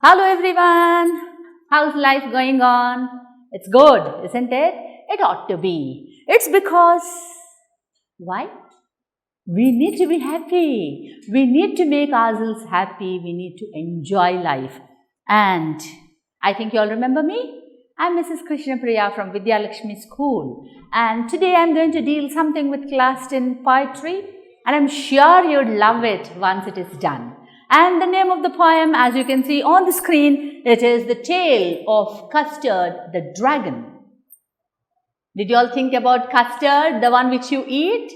Hello everyone, how's life going on? It's good, isn't it? It ought to be. It's because, why? We need to be happy. We need to make ourselves happy. We need to enjoy life. And I think you all remember me. I'm Mrs. Krishna Priya from Vidya Lakshmi School. And today I'm going to deal something with class 10 poetry. And I'm sure you'd love it once it is done. And the name of the poem, as you can see on the screen, it is The Tale of Custard the Dragon. Did you all think about custard, the one which you eat?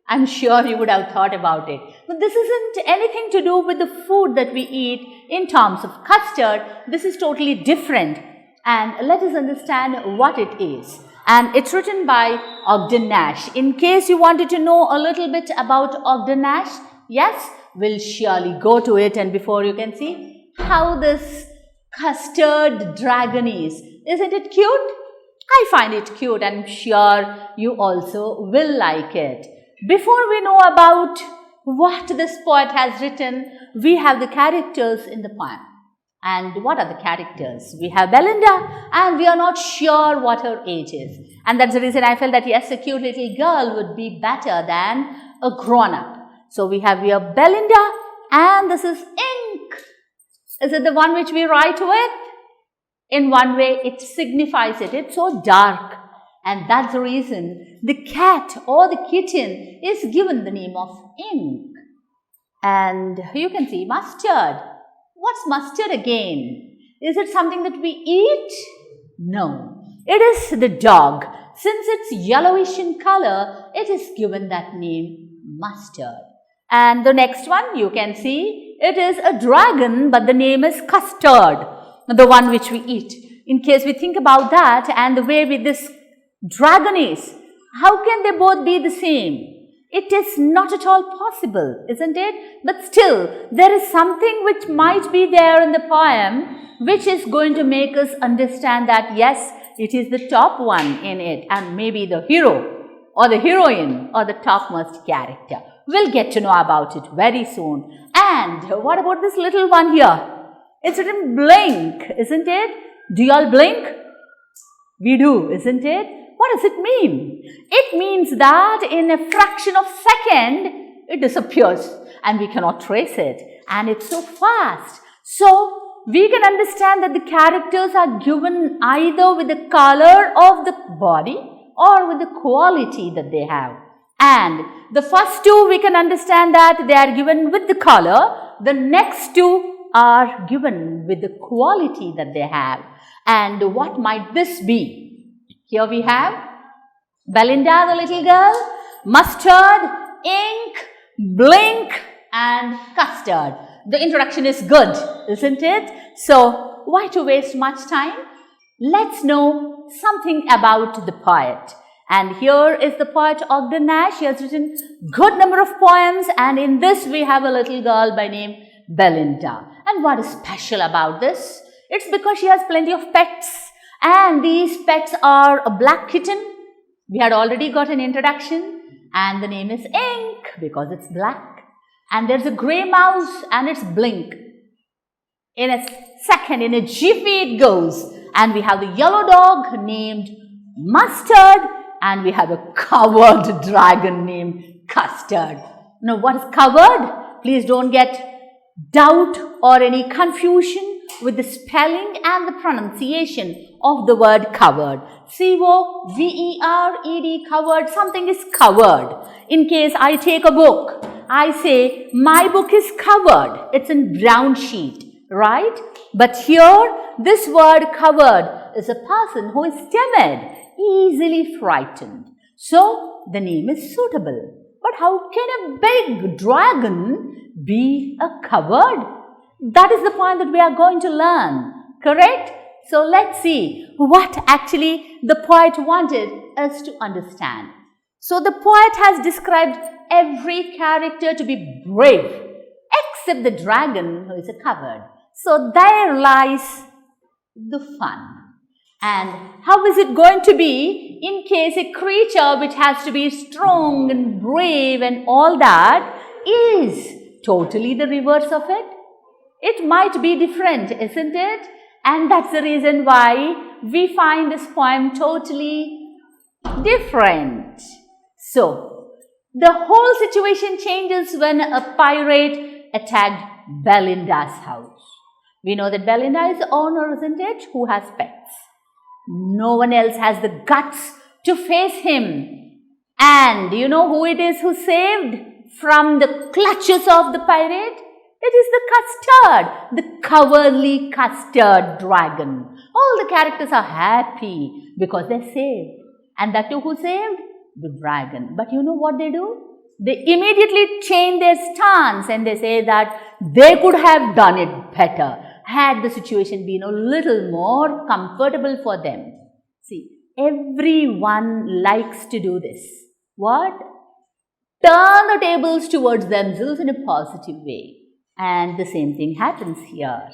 I'm sure you would have thought about it. But this isn't anything to do with the food that we eat in terms of custard. This is totally different. And let us understand what it is. And it's written by Ogden Nash. In case you wanted to know a little bit about Ogden Nash, yes, we'll surely go to it. And before you can see how this custard dragon is. Isn't it cute? I find it cute and I'm sure you also will like it. Before we know about what this poet has written, we have the characters in the poem. And what are the characters? We have Belinda and we are not sure what her age is. And that's the reason I felt that yes, a cute little girl would be better than a grown-up. So we have here Belinda and this is ink. Is it the one which we write with? In one way it signifies it. It's so dark. And that's the reason the cat or the kitten is given the name of ink. And you can see mustard. What's mustard again? Is it something that we eat? No. It is the dog. Since it's yellowish in color, it is given that name mustard. And the next one you can see, it is a dragon, but the name is Custard, the one which we eat. In case we think about that and the way this dragon is, how can they both be the same? It is not at all possible, isn't it? But still, there is something which might be there in the poem which is going to make us understand that yes, it is the top one in it and maybe the hero or the heroine or the topmost character. We'll get to know about it very soon. And what about this little one here? It's written blink, isn't it? Do you all blink? We do, isn't it? What does it mean? It means that in a fraction of a second, it disappears and we cannot trace it. And it's so fast. So, we can understand that the characters are given either with the color of the body or with the quality that they have. And the first two we can understand that they are given with the color. The next two are given with the quality that they have. And what might this be? Here we have Belinda the little girl, mustard, ink, blink and custard. The introduction is good, isn't it? So why to waste much time? Let's know something about the poet. And here is the poet Ogden Nash. He has written good number of poems and in this we have a little girl by name Belinda. And what is special about this? It's because she has plenty of pets. And these pets are a black kitten. We had already got an introduction. And the name is Ink because it's black. And there's a grey mouse and it's Blink. In a second, in a jiffy it goes. And we have the yellow dog named Mustard. And we have a covered dragon named Custard. Now, what is covered? Please don't get doubt or any confusion with the spelling and the pronunciation of the word covered. C-O-V-E-R-E-D, covered. Something is covered. In case I take a book, I say, my book is covered. It's in brown sheet, right? But here, this word covered is a person who is timid, easily frightened. So, the name is suitable. But how can a big dragon be a covered? That is the point that we are going to learn, correct? So, let's see what actually the poet wanted us to understand. So, the poet has described every character to be brave, except the dragon who is a covered. So, there lies the fun. And how is it going to be in case a creature which has to be strong and brave and all that is totally the reverse of it? it might be different, isn't it? And that's the reason why we find this poem totally different. So, the whole situation changes when a pirate attacked Belinda's house. We know that Belinda is the owner, isn't it, who has pets. No one else has the guts to face him. And you know who it is who saved from the clutches of the pirate? It is the Custard, the cowardly Custard dragon. All the characters are happy because they're saved. And that too, who saved? The dragon. But you know what they do? They immediately change their stance and they say that they could have done it better had the situation been a little more comfortable for them. See, everyone likes to do this. What? Turn the tables towards themselves in a positive way. And the same thing happens here.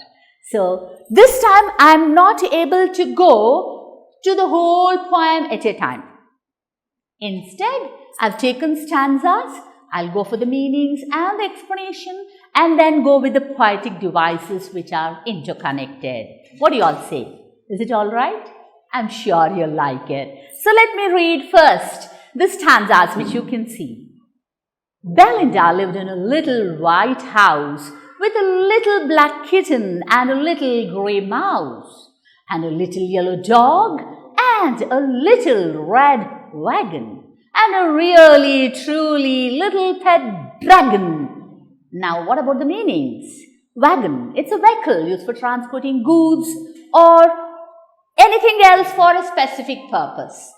So, this time I am not able to go to the whole poem at a time. Instead, I've taken stanzas, I'll go for the meanings and the explanation and then go with the poetic devices which are interconnected. What do you all say? Is it all right? I'm sure you'll like it. So let me read first the stanzas which you can see. Belinda lived in a little white house with a little black kitten and a little grey mouse and a little yellow dog and a little red wagon and a really, truly little pet dragon. Now, what about the meanings? Wagon, it's a vehicle used for transporting goods or anything else for a specific purpose.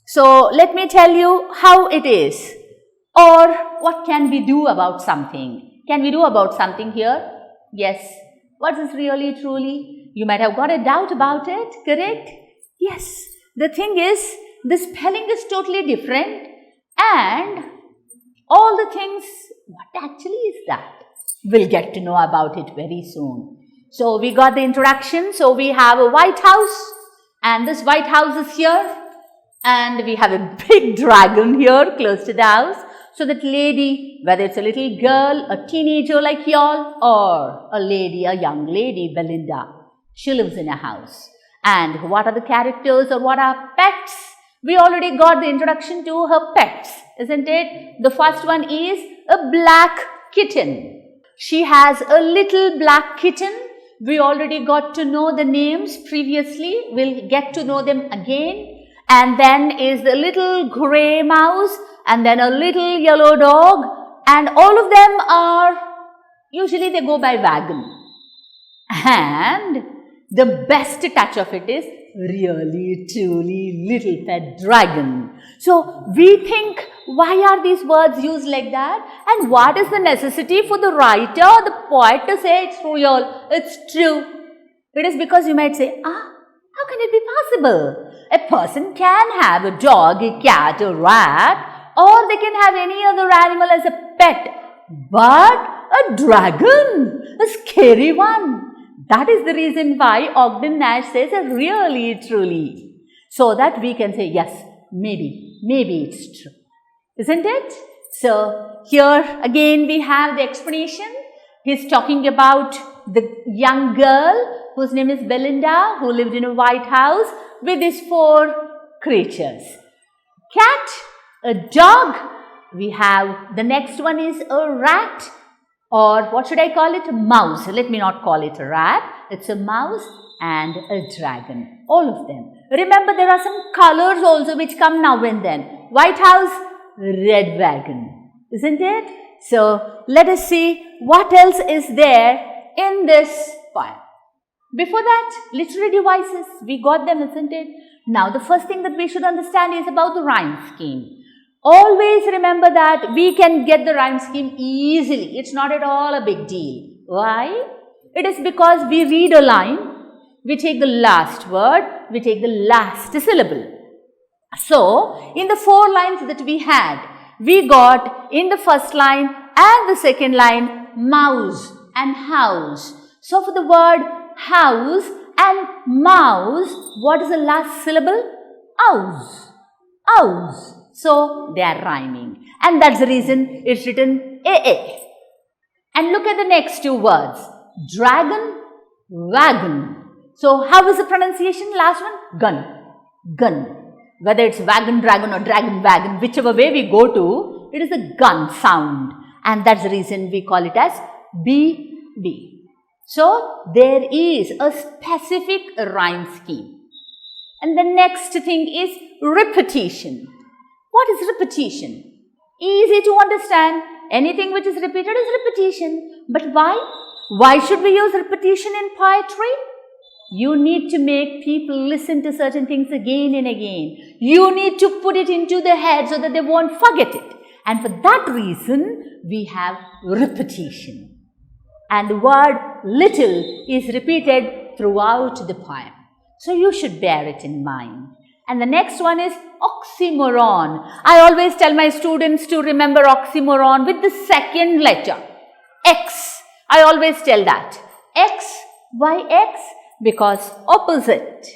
So, let me tell you how it is or what can we do about something. Can we do about something here? Yes. What is really, truly? You might have got a doubt about it, correct? Yes. The thing is, the spelling is totally different and all the things, what actually is that? We'll get to know about it very soon. So, we got the introduction. So, we have a white house and this white house is here and we have a big dragon here close to the house. So, that lady, whether it's a little girl, a teenager like y'all or a lady, a young lady, Belinda, she lives in a house. And what are the characters or what are pets? We already got the introduction to her pets, isn't it? The first one is a black kitten. She has a little black kitten. We already got to know the names previously. We'll get to know them again. And then is the little grey mouse and then a little yellow dog. And all of them are, usually they go by wagon. And the best touch of it is really, truly little pet dragon. So, we think, why are these words used like that? And what is the necessity for the writer, the poet to say it's real, it's true? It is because you might say, how can it be possible? A person can have a dog, a cat, a rat, or they can have any other animal as a pet. But a dragon, a scary one. That is the reason why Ogden Nash says really, truly. So that we can say, yes, maybe it's true. Isn't it? So, here again we have the explanation. He's talking about the young girl whose name is Belinda, who lived in a white house with these 4 creatures. Cat, a dog, we have the next one is a rat, or what should I call it? A mouse. Let me not call it a rat. It's a mouse and a dragon. All of them. Remember, there are some colors also which come now and then. White house, red wagon. Isn't it? So, let us see what else is there in this poem. Before that, literary devices. We got them, isn't it? Now, the first thing that we should understand is about the rhyme scheme. Always remember that we can get the rhyme scheme easily. It's not at all a big deal. Why? It is because we read a line, we take the last word, we take the last syllable. So, in the 4 lines that we had, we got in the first line and the second line, mouse and house. So, for the word house and mouse, what is the last syllable? Ouse. Ouse. So, they are rhyming and that's the reason it's written AA. And look at the next two words. Dragon, wagon. So how is the pronunciation? Last one? Gun. Gun. Whether it's wagon, dragon or dragon, wagon, whichever way we go to, it is a gun sound. And that's the reason we call it as BB. So there is a specific rhyme scheme. And the next thing is repetition. What is repetition? Easy to understand. Anything which is repeated is repetition. But why? Why should we use repetition in poetry? You need to make people listen to certain things again and again. You need to put it into their head so that they won't forget it. And for that reason, we have repetition. And the word little is repeated throughout the poem. So you should bear it in mind. And the next one is oxymoron. I always tell my students to remember oxymoron with the second letter, X. I always tell that. X. Why X? Because opposite.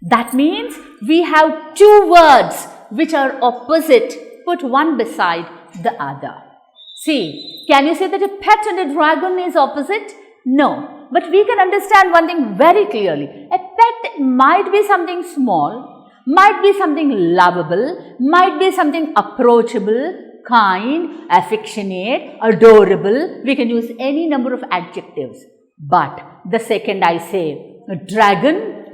That means we have two words which are opposite, put one beside the other. See, can you say that a pet and a dragon is opposite? No. But we can understand one thing very clearly. A pet might be something small, might be something lovable, might be something approachable, kind, affectionate, adorable. We can use any number of adjectives. But the second I say, a dragon,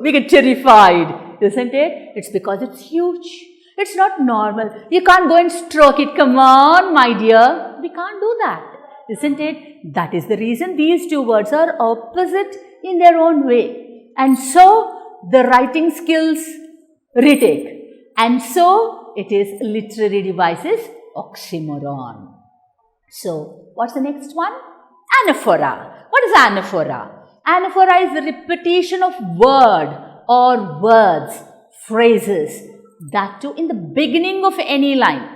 we get terrified, isn't it? It's because it's huge. It's not normal. You can't go and stroke it. Come on, my dear. We can't do that, isn't it? That is the reason these two words are opposite in their own way. And so, the writing skills retake. And so, it is literary devices oxymoron. So, what's the next one? Anaphora. What is anaphora? Anaphora is the repetition of word or words, phrases, that too in the beginning of any line.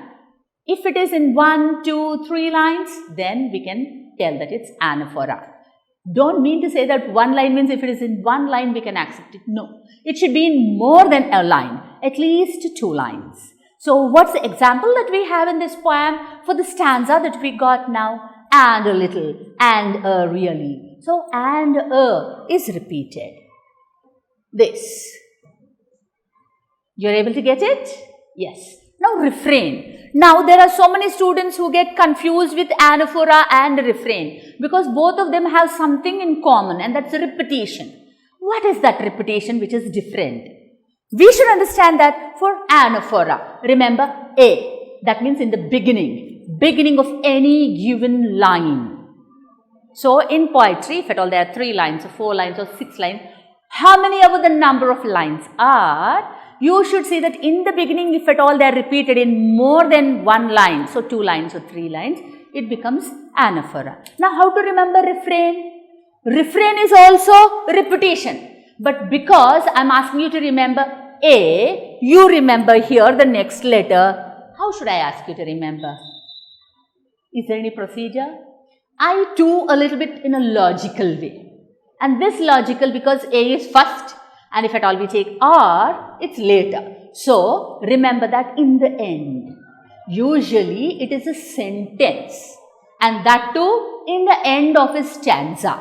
If it is in 1, 2, 3 lines, then we can tell that it's anaphora. Don't mean to say that one line means if it is in one line, we can accept it. No, it should be in more than a line, at least 2 lines. So, what's the example that we have in this poem for the stanza that we got now? And a little, and a really. So, and a is repeated. This. You're able to get it? Yes. Now, refrain. Now, there are so many students who get confused with anaphora and refrain because both of them have something in common, and that's a repetition. What is that repetition which is different? We should understand that for anaphora, remember A, that means in the beginning of any given line. So, in poetry, if at all there are 3 lines or 4 lines or 6 lines, how many ever the number of lines are, you should see that in the beginning, if at all they are repeated in more than 1 line, so 2 lines or 3 lines, it becomes anaphora. Now, how to remember refrain? Refrain is also repetition. But because I am asking you to remember A, you remember here the next letter. How should I ask you to remember? Is there any procedure? I do a little bit in a logical way. And this logical because A is first, and if at all we take R, it's later. So, remember that in the end, usually it is a sentence, and that too in the end of a stanza.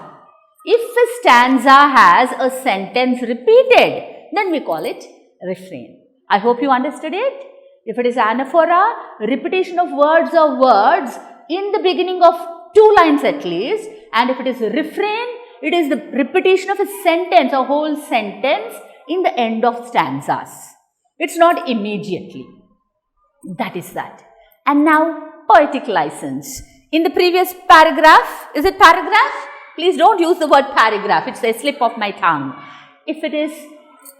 If a stanza has a sentence repeated, then we call it refrain. I hope you understood it. If it is anaphora, repetition of words or words in the beginning of 2 lines at least, and if it is a refrain, it is the repetition of a sentence, a whole sentence in the end of stanzas. It's not immediately. That is that. And now, poetic license. In the previous paragraph, is it paragraph? Please don't use the word paragraph. It's a slip of my tongue. If it is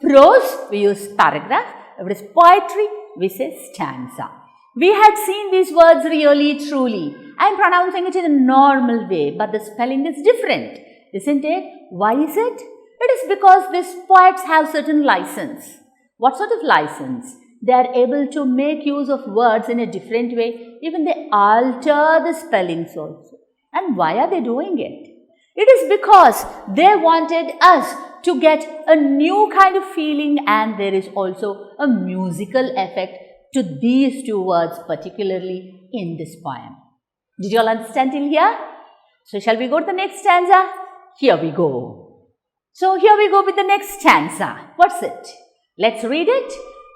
prose, we use paragraph. If it is poetry, we say stanza. We had seen these words really, truly. I am pronouncing it in a normal way, but the spelling is different, isn't it? Why is it? It is because these poets have certain license. What sort of license? They are able to make use of words in a different way. Even they alter the spellings also. And why are they doing it? It is because they wanted us to get a new kind of feeling, and there is also a musical effect to these 2 words, particularly in this poem. Did you all understand till here? So shall we go to the next stanza? Here we go. So here we go with the next stanza. What's it? Let's read it.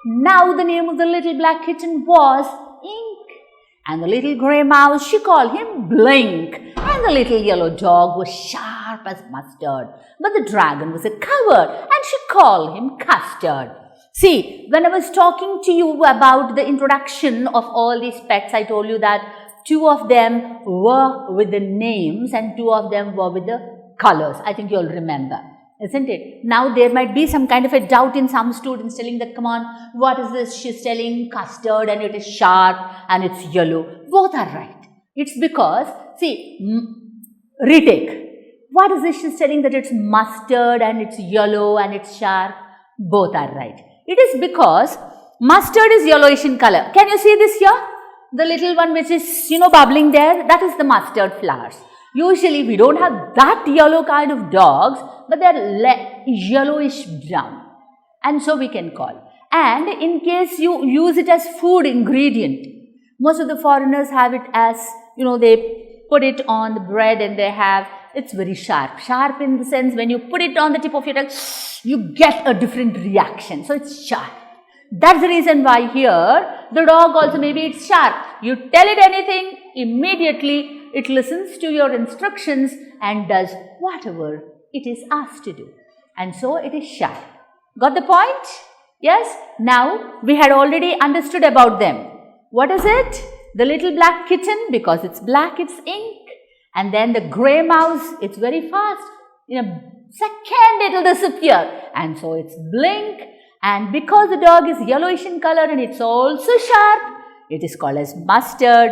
Now the name of the little black kitten was Ink, and the little grey mouse, she called him Blink, and the little yellow dog was sharp as mustard, but the dragon was a coward, and she called him Custard. See, when I was talking to you about the introduction of all these pets, I told you that 2 of them were with the names and 2 of them were with the colors. I think you'll remember, isn't it? Now there might be some kind of a doubt in some students telling that, come on, what is this? She's telling custard and it is sharp and it's yellow. Both are right. It's because, see, retake. What is this? She's telling that it's mustard and it's yellow and it's sharp. Both are right. It is because mustard is yellowish in color. Can you see this here? The little one which is, bubbling there, that is the mustard flowers. Usually we don't have that yellow kind of dogs, but they are yellowish brown. And so we can call. And in case you use it as food ingredient, most of the foreigners have it as, they put it on the bread and they have, it's very sharp. Sharp in the sense when you put it on the tip of your tongue, you get a different reaction. So it's sharp. That's the reason why here, the dog also maybe it's sharp. You tell it anything, immediately it listens to your instructions and does whatever it is asked to do. And so it is sharp. Got the point? Yes? Now, we had already understood about them. What is it? The little black kitten, because it's black, it's Ink. And then the grey mouse, it's very fast. In a second, it will disappear. And so it's Blink. And because the dog is yellowish in color and it's also sharp, it is called as mustard.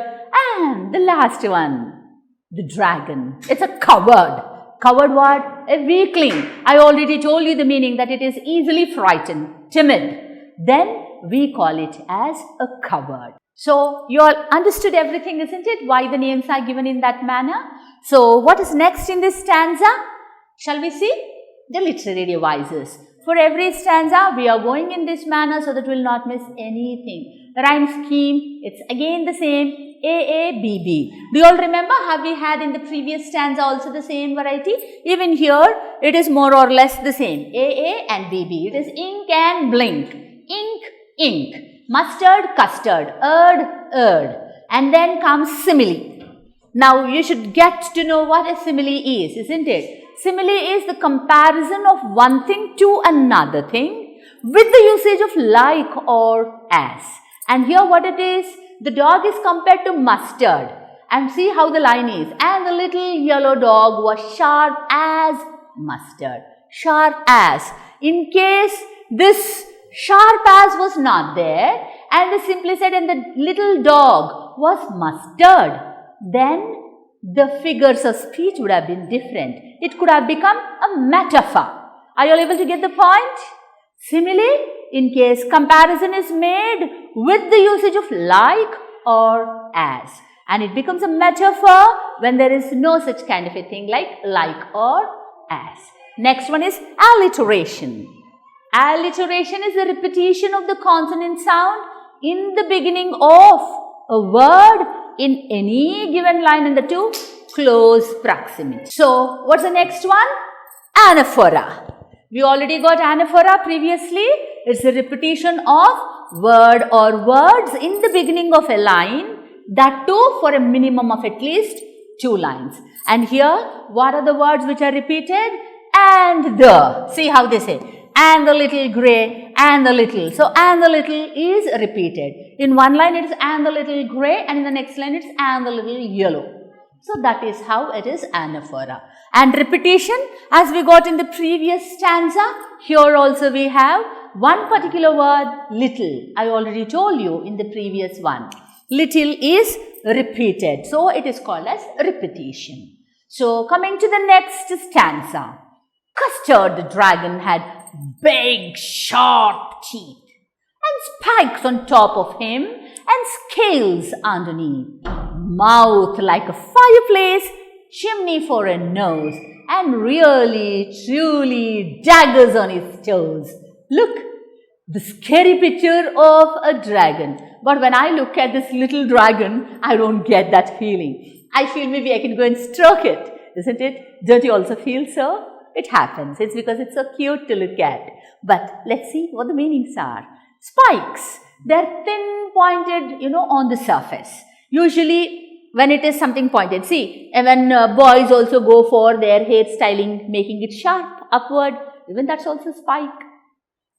And the last one, the dragon. It's a coward. Coward what? A weakling. I already told you the meaning that it is easily frightened, timid. Then we call it as a coward. So you all understood everything, isn't it? Why the names are given in that manner. So what is next in this stanza? Shall we see? The literary devices. For every stanza, we are going in this manner so that we will not miss anything. The rhyme scheme, it's again the same, A, A, B, B. Do you all remember how we had in the previous stanza also the same variety? Even here, it is more or less the same, A, A and B, B. It is Ink and Blink, Ink, Ink, mustard, custard, erd. And then comes simile. Now, you should get to know what a simile is, isn't it? Simile is the comparison of one thing to another thing with the usage of like or as. And here what it is, the dog is compared to mustard. And see how the line is. And the little yellow dog was sharp as mustard. Sharp as. In case this sharp as was not there and they simply said and the little dog was mustard, then the figures of speech would have been different. It could have become a metaphor. Are you all able to get the point? Simile, in case comparison is made with the usage of like or as. And it becomes a metaphor when there is no such kind of a thing like or as. Next one is alliteration. Alliteration is the repetition of the consonant sound in the beginning of a word in any given line in the two close proximity. So, what's the next one? Anaphora. We already got anaphora previously. It's a repetition of word or words in the beginning of a line, that too for a minimum of at least 2 lines. And here, what are the words which are repeated? And the. See how they say. And the little grey, and the little. So, and the little is repeated. In one line it is and the little grey, and in the next line it is and the little yellow. So, that is how it is anaphora. And repetition, as we got in the previous stanza, here also we have one particular word, little. I already told you in the previous one. Little is repeated. So, it is called as repetition. So, coming to the next stanza. Custard the dragon had big sharp teeth and spikes on top of him and scales underneath, mouth like a fireplace, chimney for a nose, and really truly daggers on his toes. Look, the scary picture of a dragon. But when I look at this little dragon, I don't get that feeling. I feel maybe I can go and stroke it, isn't it? Don't you also feel so? It happens. It's because it's so cute to look at. But let's see what the meanings are. Spikes. They're thin pointed, on the surface. Usually when it is something pointed. See, when boys also go for their hairstyling, making it sharp, upward, even that's also spike.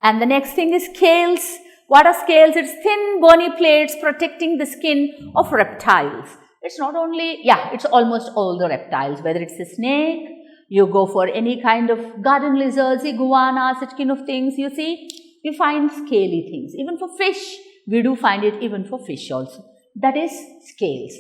And the next thing is scales. What are scales? It's thin bony plates protecting the skin of reptiles. It's not only, it's almost all the reptiles, whether it's a snake, you go for any kind of garden lizards, iguana, such kind of things, you see, you find scaly things. Even for fish, we do find it even for fish also. That is scales.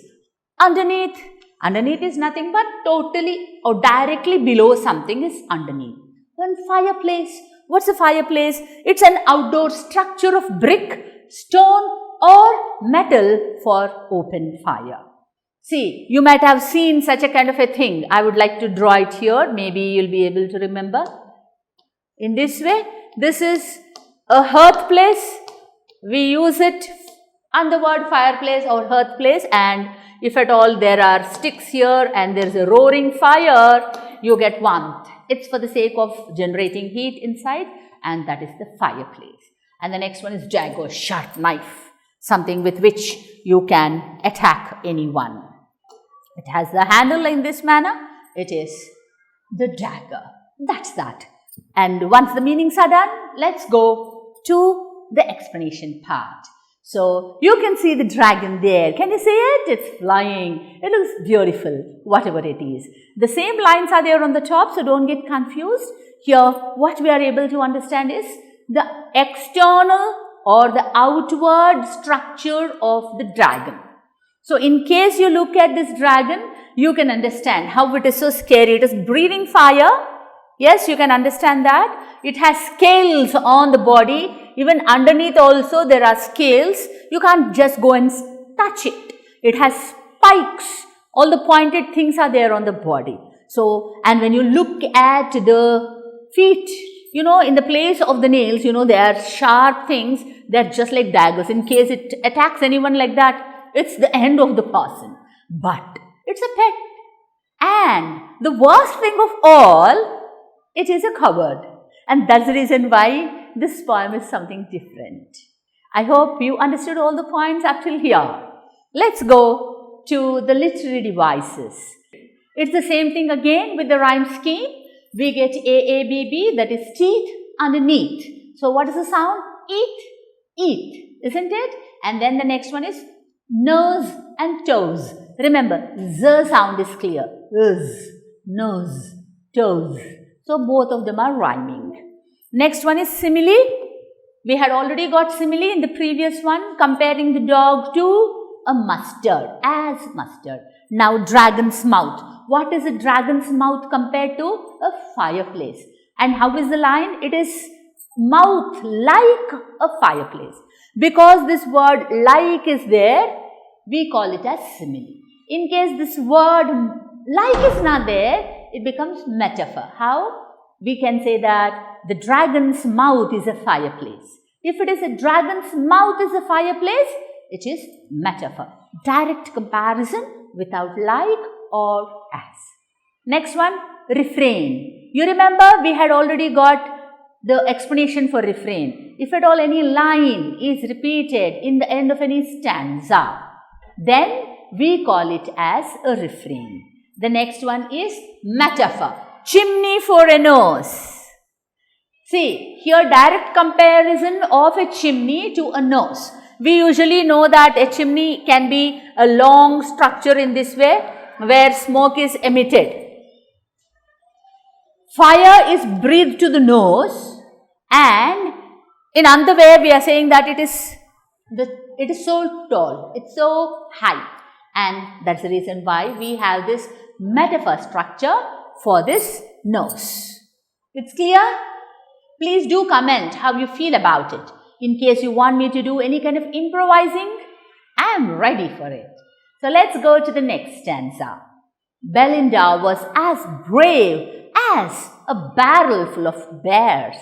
Underneath is nothing but totally or directly below something is underneath. Then fireplace. What's a fireplace? It's an outdoor structure of brick, stone or metal for open fire. See, you might have seen such a kind of a thing. I would like to draw it here. Maybe you'll be able to remember. In this way, this is a hearth place. We use it on the word fireplace or hearth place, and if at all there are sticks here and there is a roaring fire, you get warmth. It's for the sake of generating heat inside, and that is the fireplace. And the next one is dagger, sharp knife, something with which you can attack anyone. It has the handle in this manner. It is the dagger. That's that. And once the meanings are done, let's go to the explanation part. So, you can see the dragon there. Can you see it? It's flying. It looks beautiful, whatever it is. The same lines are there on the top, so don't get confused. Here, what we are able to understand is the external or the outward structure of the dragon. So, in case you look at this dragon, you can understand how it is so scary. It is breathing fire. Yes, you can understand that. It has scales on the body. Even underneath also there are scales. You can't just go and touch it. It has spikes. All the pointed things are there on the body. So, and when you look at the feet, in the place of the nails, they are sharp things. They're just like daggers. In case it attacks anyone like that, it's the end of the person. But it's a pet. And the worst thing of all, it is a coward. And that's the reason why this poem is something different. I hope you understood all the points up till here. Let's go to the literary devices. It's the same thing again with the rhyme scheme. We get A-A-B-B, that is teeth underneath. So what is the sound? Eat, isn't it? And then the next one is nose and toes. Remember, Z sound is clear. Nose, toes. So both of them are rhyming. Next one is simile. We had already got simile in the previous one, comparing the dog to a mustard, as mustard. Now dragon's mouth. What is a dragon's mouth compared to a fireplace? And how is the line? It is mouth like a fireplace. Because this word like is there, we call it as simile. In case this word like is not there, it becomes metaphor. How? We can say that the dragon's mouth is a fireplace. If it is a dragon's mouth is a fireplace, it is metaphor. Direct comparison without like or as. Next one, refrain. You remember we had already got the explanation for refrain. If at all any line is repeated in the end of any stanza, then we call it as a refrain. The next one is metaphor. Chimney for a nose. See, here direct comparison of a chimney to a nose. We usually know that a chimney can be a long structure in this way where smoke is emitted. Fire is breathed to the nose, and in another way we are saying that it is so tall, it's so high, and that's the reason why we have this metaphor structure for this nose. It's clear? Please do comment how you feel about it. In case you want me to do any kind of improvising, I am ready for it. So let's go to the next stanza. Belinda was as brave as a barrel full of bears,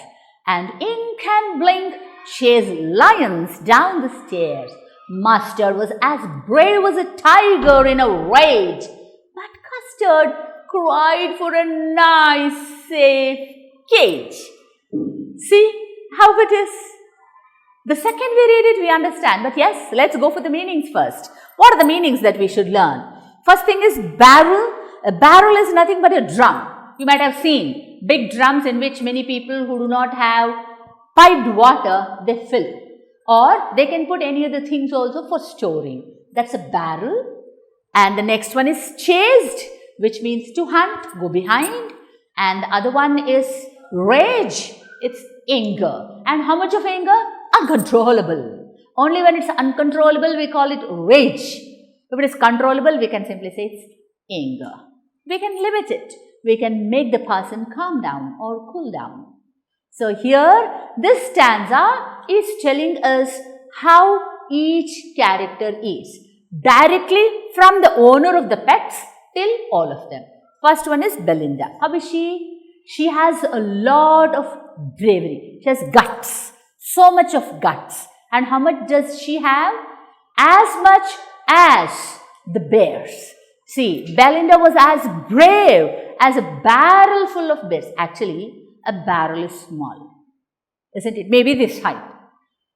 and ink and blink chased lions down the stairs. Mustard was as brave as a tiger in a rage, Custard cried for a nice, safe cage. See how it is. The second we read it, we understand. But yes, let's go for the meanings first. What are the meanings that we should learn? First thing is barrel. A barrel is nothing but a drum. You might have seen big drums in which many people who do not have piped water, they fill. Or they can put any other things also for storing. That's a barrel. And the next one is chased, which means to hunt, go behind. And the other one is rage. It's anger. And how much of anger? Uncontrollable. Only when it's uncontrollable, we call it rage. If it is controllable, we can simply say it's anger. We can limit it. We can make the person calm down or cool down. So here, this stanza is telling us how each character is. Directly from the owner of the pets till all of them. First one is Belinda. How is she? She has a lot of bravery. She has guts. So much of guts. And how much does she have? As much as the bears. See, Belinda was as brave as a barrel full of bears. Actually, a barrel is small, isn't it? Maybe this height.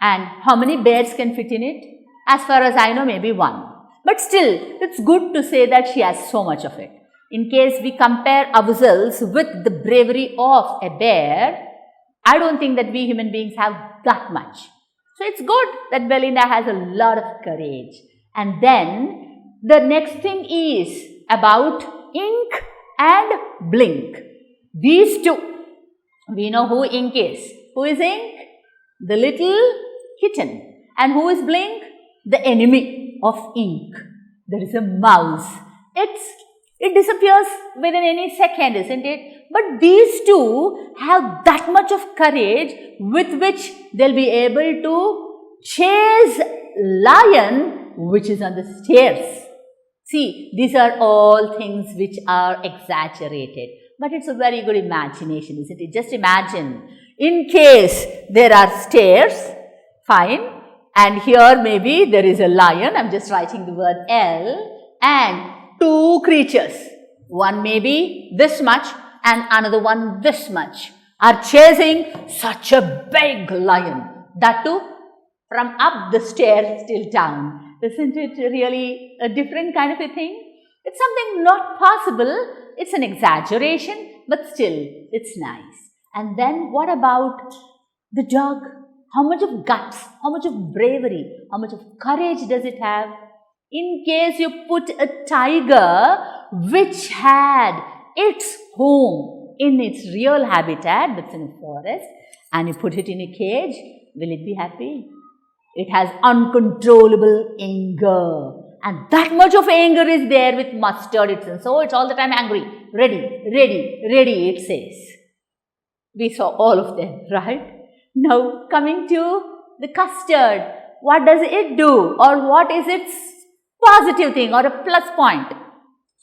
And how many bears can fit in it? As far as I know, maybe one. But still, it's good to say that she has so much of it. In case we compare ourselves with the bravery of a bear, I don't think that we human beings have that much. So it's good that Belinda has a lot of courage. And then the next thing is about Ink and Blink. These two. We know who Ink is. Who is Ink? The little kitten. And who is Blink? The enemy of Ink. There is a mouse. It disappears within any second, isn't it? But these two have that much of courage with which they'll be able to chase lion which is on the stairs. See, these are all things which are exaggerated. But it's a very good imagination, isn't it? Just imagine, in case there are stairs, fine, and here maybe there is a lion, I'm just writing the word L, and two creatures, one maybe this much and another one this much, are chasing such a big lion, that too from up the stairs till down. Isn't it really a different kind of a thing? It's something not possible. It's an exaggeration, but still, it's nice. And then what about the dog? How much of guts, how much of bravery, how much of courage does it have? In case you put a tiger which had its home in its real habitat, that's in a forest, and you put it in a cage, will it be happy? It has uncontrollable anger. And that much of anger is there with Mustard. So it's all the time angry. Ready, ready, ready, it says. We saw all of them, right? Now coming to the Custard. What does it do? Or what is its positive thing or a plus point?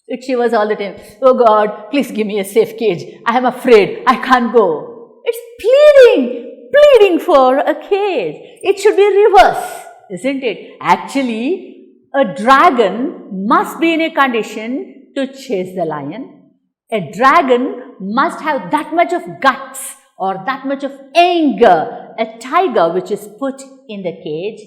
It shivers all the time. Oh God, please give me a safe cage. I am afraid. I can't go. It's pleading for a cage. It should be reverse, isn't it? Actually, a dragon must be in a condition to chase the lion. A dragon must have that much of guts or that much of anger. A tiger which is put in the cage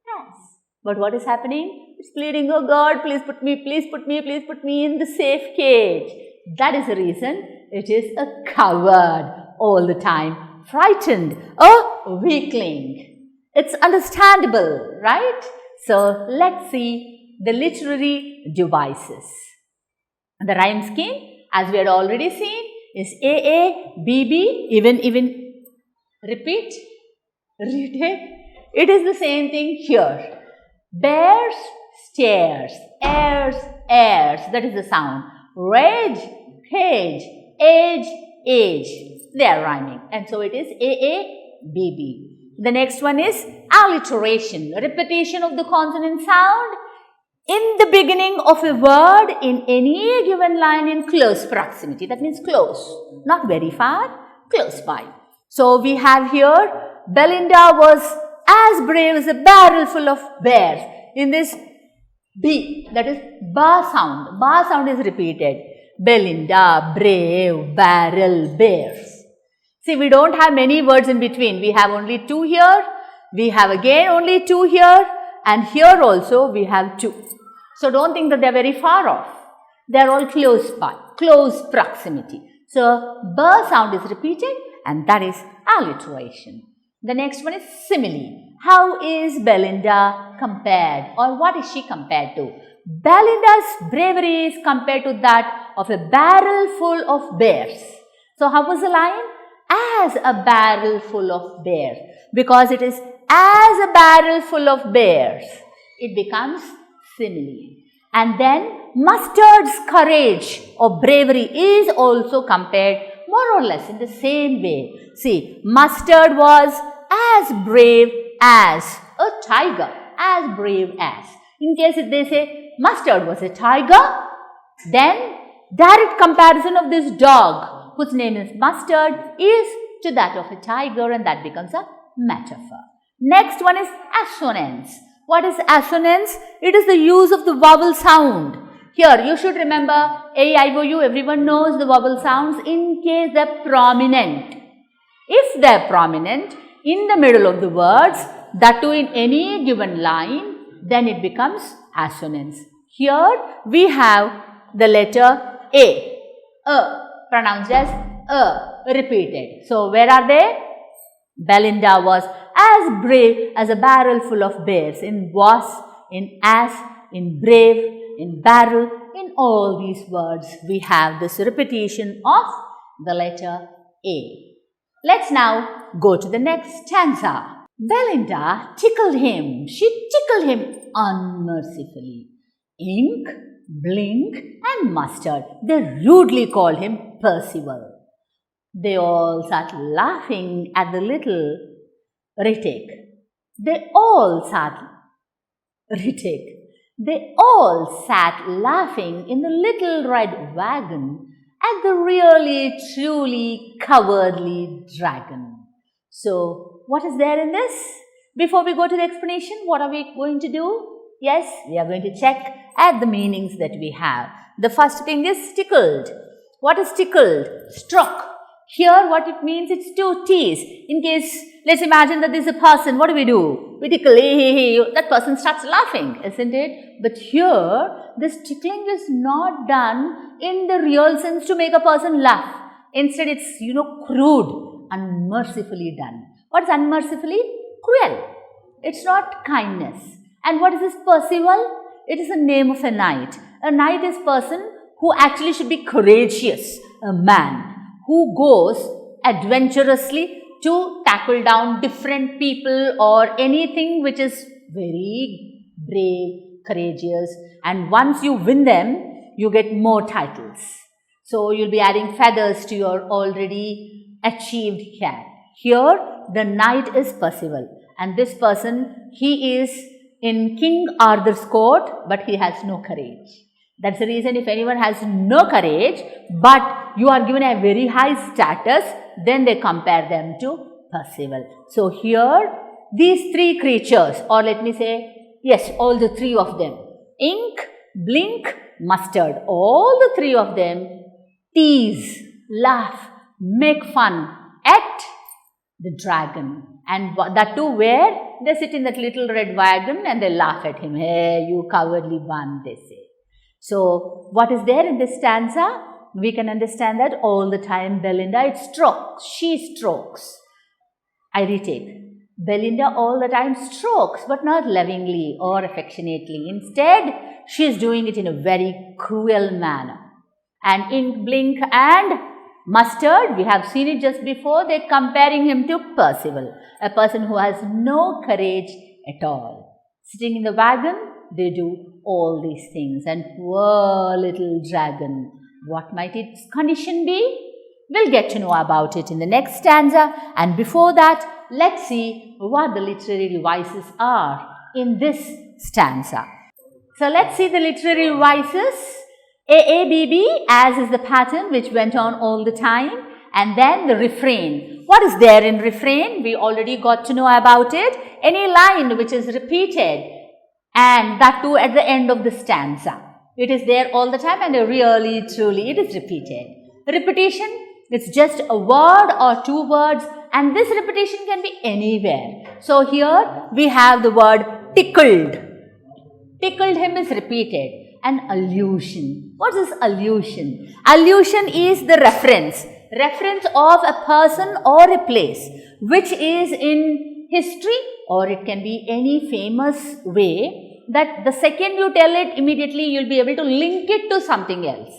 has. But what is happening? It's pleading, oh God, please put me in the safe cage. That is the reason it is a coward all the time, frightened, a weakling. It's understandable, right? So, let's see the literary devices. The rhyme scheme, as we had already seen, is AA, BB, even, repeat, retake. It is the same thing here. Bears, stairs, airs, that is the sound. Rage, cage, age, they are rhyming. And so, it is AA, BB. The next one is alliteration, repetition of the consonant sound in the beginning of a word in any given line in close proximity. That means close, not very far, close by. So we have here, Belinda was as brave as a barrel full of bears. In this B, that is ba sound is repeated. Belinda, brave, barrel, bears. See, we don't have many words in between. We have only 2 here. We have again only 2 here. And here also we have 2. So, don't think that they are very far off. They are all close by, close proximity. So, b sound is repeated and that is alliteration. The next one is simile. How is Belinda compared, or what is she compared to? Belinda's bravery is compared to that of a barrel full of bears. So, how was the line? As a barrel full of bears. Because it is as a barrel full of bears, it becomes simile. And then Mustard's courage or bravery is also compared more or less in the same way. See, Mustard was as brave as a tiger, as brave as. In case if they say Mustard was a tiger, then direct comparison of this dog whose name is Mustard is to that of a tiger, and that becomes a metaphor. Next one is assonance. What is assonance? It is the use of the vowel sound. Here you should remember A, I, O, U. Everyone knows the vowel sounds in case they are prominent. If they are prominent in the middle of the words, that too in any given line, then it becomes assonance. Here we have the letter A, pronounced as repeated. So, where are they? Belinda was as brave as a barrel full of bears. In was, in as, in brave, in barrel, in all these words we have this repetition of the letter A. Let's now go to the next stanza. Belinda tickled him. She tickled him unmercifully. Ink, Blink and Mustard, they rudely called him Percival. They all sat laughing at the little retake. They all sat laughing in the little red wagon at the really, truly cowardly dragon. So, what is there in this? Before we go to the explanation, what are we going to do? Yes, we are going to check at the meanings that we have. The first thing is tickled. What is tickled? Struck. Here what it means, it's to tease. In case, let's imagine that there's a person, what do? We tickle, hey, that person starts laughing, isn't it? But here, this tickling is not done in the real sense to make a person laugh. Instead, it's, crude, unmercifully done. What is unmercifully? Cruel. It's not kindness. And what is this Percival? It is the name of a knight. A knight is a person who actually should be courageous, a man who goes adventurously to tackle down different people or anything which is very brave, courageous, and once you win them, you get more titles. So, you'll be adding feathers to your already achieved hat. Here, the knight is Percival, and this person, he is in King Arthur's court, but he has no courage. That's the reason if anyone has no courage, but you are given a very high status, then they compare them to Percival. So, here these 3 creatures, or let me say, yes, all the 3 of them, Ink, Blink, Mustard, all the 3 of them tease, laugh, make fun at the dragon. And that too where? They sit in that little red wagon and they laugh at him. Hey, you cowardly one, they say. So, what is there in this stanza? We can understand that all the time Belinda, it strokes, she strokes. I retake. Belinda all the time strokes, but not lovingly or affectionately. Instead, she is doing it in a very cruel manner. And Ink, Blink and Mustard, we have seen it just before, they are comparing him to Percival, a person who has no courage at all. Sitting in the wagon, they do all these things, and poor little dragon, what might its condition be? We'll get to know about it in the next stanza, and before that, let's see what the literary devices are in this stanza. So, let's see the literary devices. AABB, as is the pattern which went on all the time, and then the refrain. What is there in refrain? We already got to know about it. Any line which is repeated, and that too at the end of the stanza. It is there all the time and really, truly, it is repeated. Repetition, it's just a word or two words, and this repetition can be anywhere. So here we have the word tickled. Tickled him is repeated. An allusion. What is allusion? Allusion is the reference of a person or a place which is in history, or it can be any famous way that the second you tell it, immediately you will be able to link it to something else.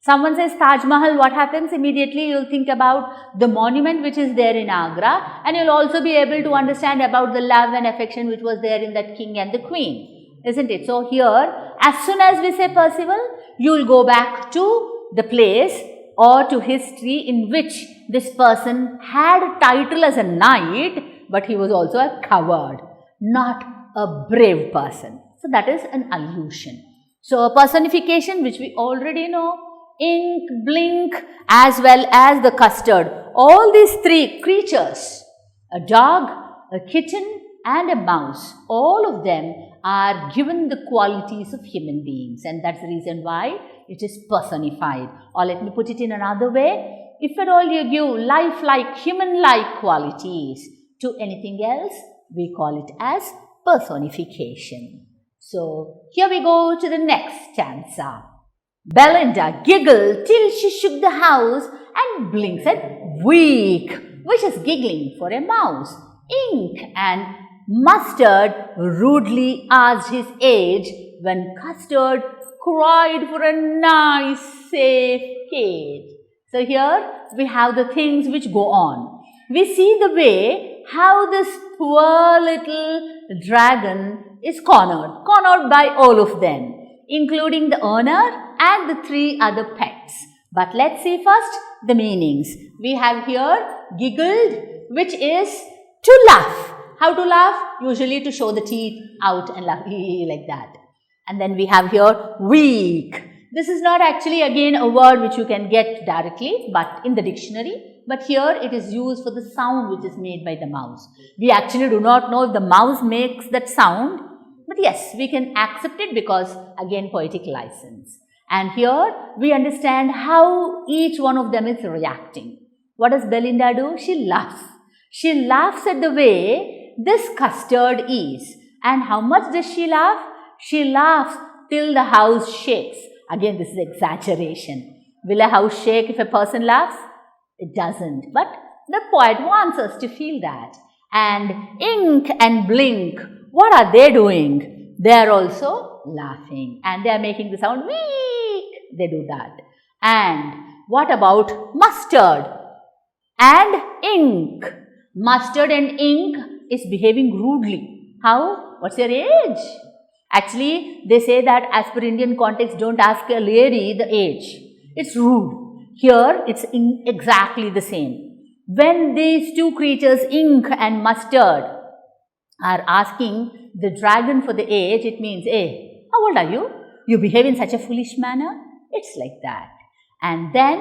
Someone says Taj Mahal, what happens? Immediately you will think about the monument which is there in Agra, and you will also be able to understand about the love and affection which was there in that king and the queen, isn't it? So here, as soon as we say Percival, you will go back to the place or to history in which this person had a title as a knight, but he was also a coward, not a brave person. So that is an allusion. So a personification which we already know, ink, blink, as well as the custard. All these three creatures, a dog, a kitten and a mouse, all of them are given the qualities of human beings, and that's the reason why it is personified. Or let me put it in another way, if at all you give lifelike, human-like qualities to anything else, we call it as personification. So here we go to the next stanza. Belinda giggled till she shook the house, and Blink said weak, which is giggling for a mouse. Ink and Mustard rudely asked his age, when Custard cried for a nice safe cage. So here we have the things which go on. We see the way how this poor little dragon is cornered by all of them, including the owner and the three other pets. But let's see first the meanings. We have here giggled, which is to laugh. How to laugh? Usually to show the teeth out and laugh like that. And then we have here weak. This is not actually again a word which you can get directly but in the dictionary. But here it is used for the sound which is made by the mouse. We actually do not know if the mouse makes that sound. But yes, we can accept it because again poetic license. And here we understand how each one of them is reacting. What does Belinda do? She laughs. She laughs at the way this Custard is. And how much does she laugh? She laughs till the house shakes. Again, this is exaggeration. Will a house shake if a person laughs? It doesn't. But the poet wants us to feel that. And Ink and Blink, what are they doing? They are also laughing. And they are making the sound weak. They do that. And what about Mustard and Ink? Mustard and Ink is behaving rudely. How? What's your age? Actually, they say that as per Indian context, don't ask a lady the age. It's rude. Here, it's exactly the same. When these two creatures, Ink and Mustard, are asking the dragon for the age, it means, hey, how old are you? You behave in such a foolish manner? It's like that. And then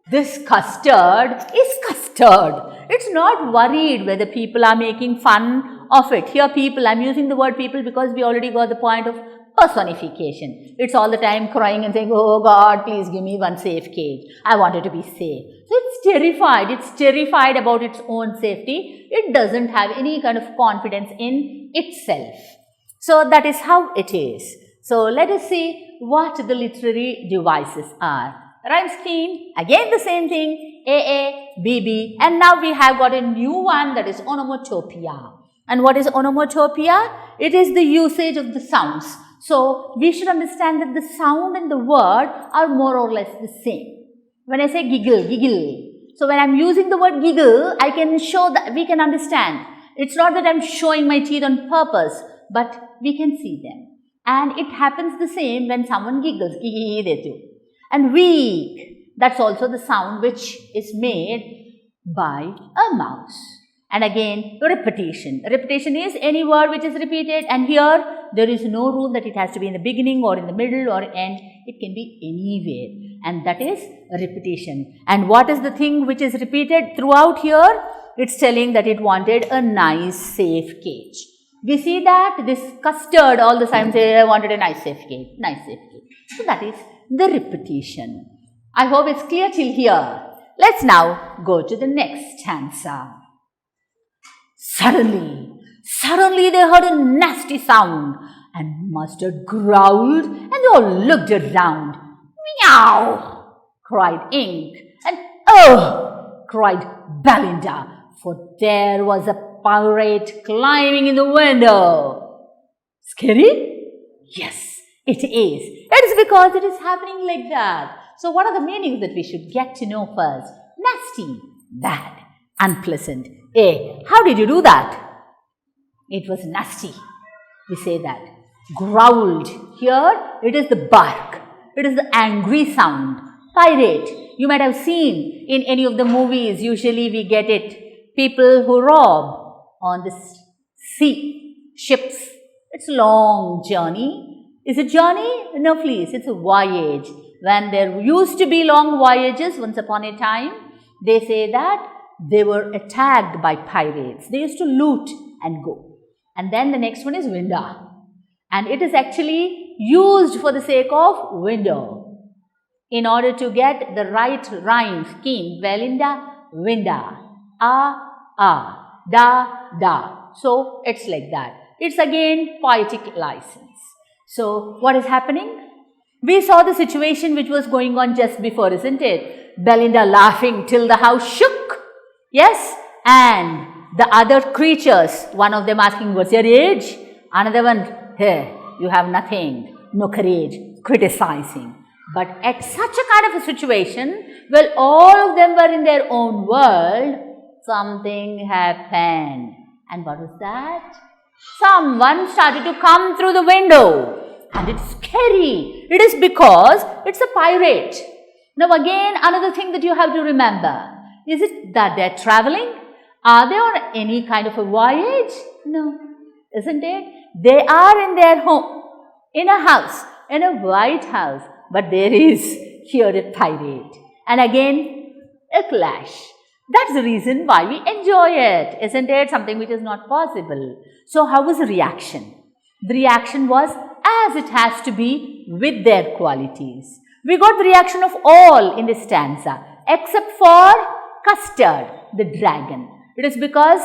this Custard is Custard. It's not worried whether people are making fun of it. Here people, I'm using the word people because we already got the point of personification. It's all the time crying and saying, oh God, please give me one safe cage. I want it to be safe. So it's terrified. It's terrified about its own safety. It doesn't have any kind of confidence in itself. So that is how it is. So let us see what the literary devices are. Rhyme scheme, again the same thing, AA, BB, and now we have got a new one, that is onomatopoeia. And what is onomatopoeia? It is the usage of the sounds. So we should understand that the sound and the word are more or less the same. When I say giggle, giggle. So when I am using the word giggle, I can show that we can understand. It's not that I am showing my teeth on purpose, but we can see them. And it happens the same when someone giggles. And weak, that's also the sound which is made by a mouse. And again, repetition. Repetition is any word which is repeated, and here there is no rule that it has to be in the beginning or in the middle or end. It can be anywhere, and that is repetition. And what is the thing which is repeated throughout here? It's telling that it wanted a nice safe cage. We see that this Custard all the time say, I wanted a nice safe cage, nice safe cage. So that is the repetition. I hope it's clear till here. Let's now go to the next stanza. Suddenly they heard a nasty sound, and Mustard growled, and they all looked around. Meow! Cried Ink, and oh! Cried Belinda, for there was a pirate climbing in the window. Scary? Yes, it is. It is because it is happening like that. So what are the meanings that we should get to know first? Nasty, bad, unpleasant. How did you do that? It was nasty. We say that. Growled. Here, it is the bark. It is the angry sound. Pirate. You might have seen in any of the movies, usually we get it. People who rob on the sea, ships. It's a long journey. Is it journey? No, please. It's a voyage. When there used to be long voyages, once upon a time, they say that they were attacked by pirates. They used to loot and go. And then the next one is window. And it is actually used for the sake of window. In order to get the right rhyme scheme, Belinda, winda, da. So it's like that. It's again poetic license. So what is happening? We saw the situation which was going on just before, isn't it? Belinda laughing till the house shook. Yes? And the other creatures, one of them asking, what's your age? Another one, hey, you have nothing, no courage, criticizing. But at such a kind of a situation, well, all of them were in their own world, something happened. And what was that? Someone started to come through the window. And it's scary. It is because it's a pirate. Now again, another thing that you have to remember. Is it that they're traveling? Are they on any kind of a voyage? No. Isn't it? They are in their home, in a house, in a white house. But there is here a pirate. And again, a clash. That's the reason why we enjoy it. Isn't it? Something which is not possible. So how was the reaction? The reaction was as it has to be with their qualities. We got the reaction of all in this stanza except for Custard, the dragon. It is because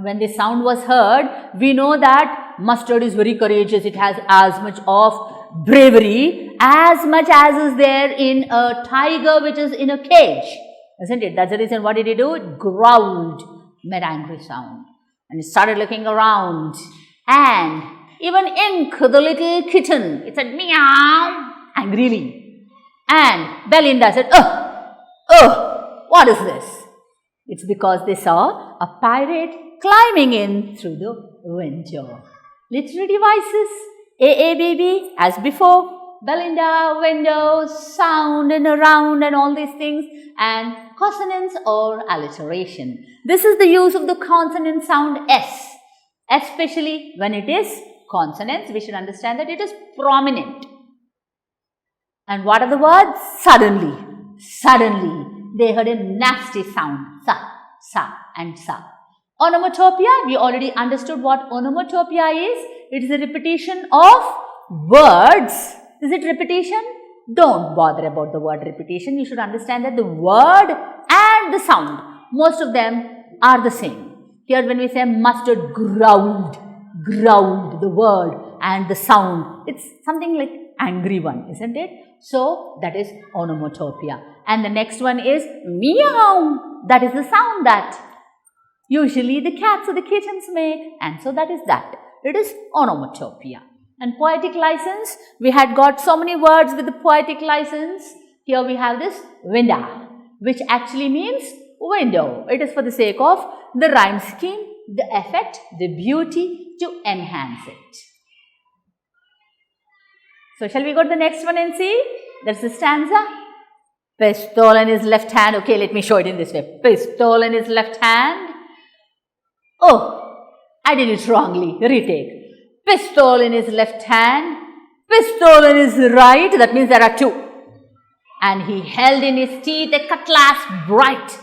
when the sound was heard, we know that Mustard is very courageous. It has as much of bravery as much as is there in a tiger which is in a cage. Isn't it? That's the reason. What did he do? It growled, made angry sound. And he started looking around. And even Ink, the little kitten, it said meow angrily. And Belinda said, what is this? It's because they saw a pirate climbing in through the window. Literary devices, baby, as before. Belinda, window, sound and around and all these things, and consonants or alliteration. This is the use of the consonant sound S, especially when it is consonants. We should understand that it is prominent. And what are the words? Suddenly. Suddenly. They heard a nasty sound. Sa and sa. Onomatopoeia, we already understood what onomatopoeia is. It is a repetition of words. Is it repetition? Don't bother about the word repetition. You should understand that the word and the sound, most of them are the same. Here when we say Mustard growled, the word and the sound, it's something like angry one, isn't it? So that is onomatopoeia. And the next one is meow. That is the sound that usually the cats or the kittens make. And so that is that. It is onomatopoeia. And poetic license, we had got so many words with the poetic license. Here we have this winda, which actually means window. It is for the sake of the rhyme scheme, the effect, the beauty to enhance it. So shall we go to the next one and see? That's the stanza. Pistol in his left hand. Okay, let me show it in this way. Pistol in his left hand. Oh, I did it wrongly. Retake. Pistol in his left hand, pistol in his right, that means there are two. And he held in his teeth a cutlass bright.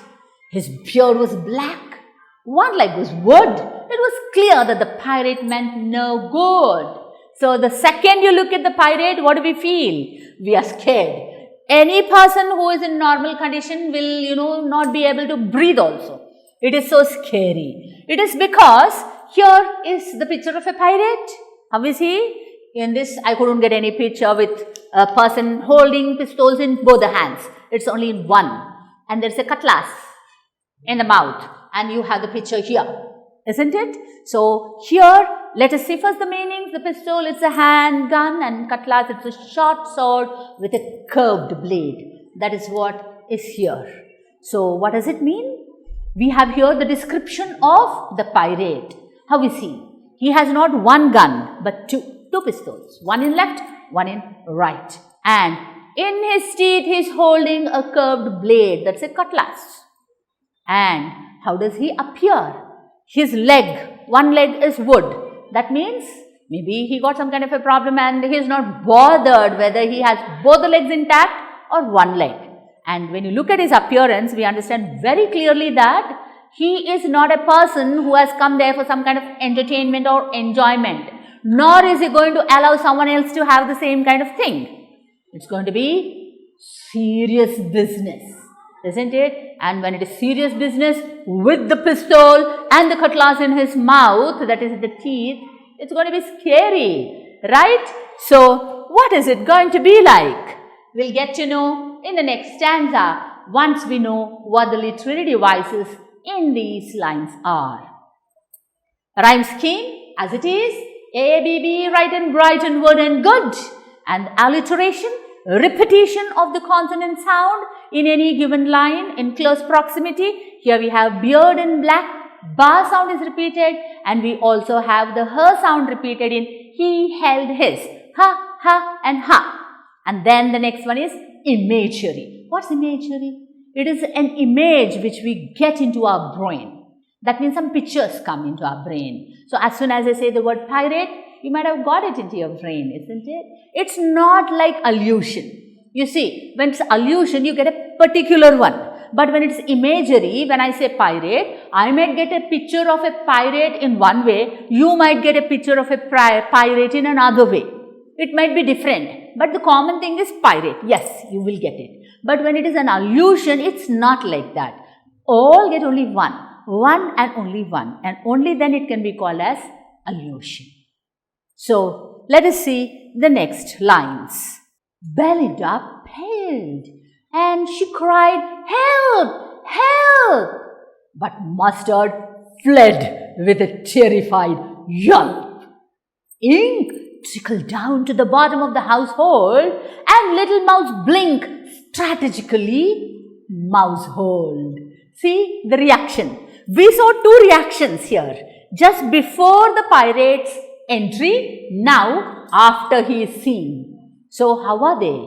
His beard was black, one leg was wood. It was clear that the pirate meant no good. So the second you look at the pirate, what do we feel? We are scared. Any person who is in normal condition will, not be able to breathe also. It is so scary. It is because here is the picture of a pirate. How is he? In this, I couldn't get any picture with a person holding pistols in both the hands. It's only in one. And there's a cutlass in the mouth. And you have the picture here. Isn't it? So here, let us see first the meanings. The pistol, it's a handgun, and cutlass, it's a short sword with a curved blade. That is what is here. So what does it mean? We have here the description of the pirate. How is he? He has not one gun, but two pistols. One in left, one in right. And in his teeth, he is holding a curved blade. That's a cutlass. And how does he appear? His leg, one leg is wood. That means maybe he got some kind of a problem and he is not bothered whether he has both the legs intact or one leg. And when you look at his appearance, we understand very clearly that he is not a person who has come there for some kind of entertainment or enjoyment. Nor is he going to allow someone else to have the same kind of thing. It's going to be serious business, isn't it? And when it is serious business with the pistol and the cutlass in his mouth, that is the teeth, it's going to be scary, right? So, what is it going to be like? We'll get to know in the next stanza once we know what the literary devices in these lines are. Rhyme scheme as it is, A, B, B, right and bright and wood and good. And alliteration, repetition of the consonant sound in any given line in close proximity. Here we have beard in black, bar sound is repeated, and we also have the her sound repeated in he held his, ha, ha and ha. And then the next one is imagery. What's imagery? It is an image which we get into our brain. That means some pictures come into our brain. So as soon as I say the word pirate, you might have got it into your brain, isn't it? It's not like allusion. You see, when it's allusion, you get a particular one. But when it's imagery, when I say pirate, I might get a picture of a pirate in one way. You might get a picture of a pirate in another way. It might be different. But the common thing is pirate. Yes, you will get it. But when it is an allusion, it's not like that. All get only one. One and only one. And only then it can be called as allusion. So, let us see the next lines. Belinda paled and she cried, "Help! Help!" But Mustard fled with a terrified yelp. Ink trickled down to the bottom of the household and little Mouse blinked strategically mousehold. See the reaction. We saw two reactions here. Just before the pirate's entry, now after he is seen. So how are they?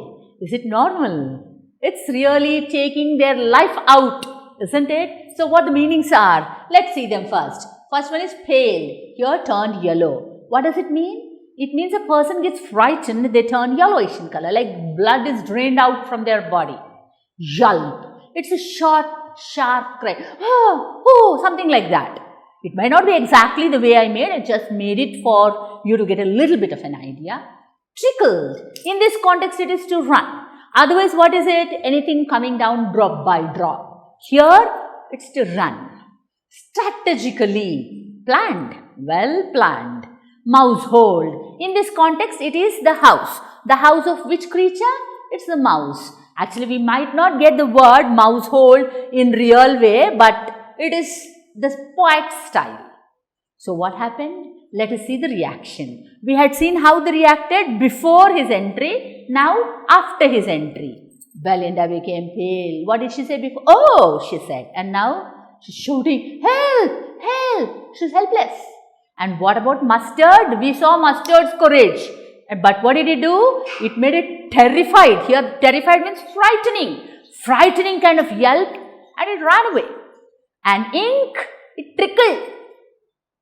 Is it normal? It's really taking their life out, isn't it? So what the meanings are? Let's see them first. First one is pale. Here turned yellow. What does it mean? It means a person gets frightened, they turn yellowish in color, like blood is drained out from their body. Yelp. It's a short, sharp cry. Oh, oh, something like that. It might not be exactly the way I made, I just made it for you to get a little bit of an idea. Trickled. In this context, it is to run. Otherwise, what is it? Anything coming down drop by drop. Here, it's to run. Strategically. Planned. Well planned. Mousehold. In this context, it is the house. The house of which creature? It's the mouse. Actually, we might not get the word mousehold in real way, but it is the poet style. So what happened? Let us see the reaction. We had seen how they reacted before his entry, now after his entry. Belinda became pale. What did she say before? Oh, she said. And now she's shouting, help, help. She's helpless. And what about Mustard? We saw Mustard's courage. But what did it do? It made it terrified. Here, terrified means frightening. Frightening kind of yelp, and it ran away. And Ink, it trickled.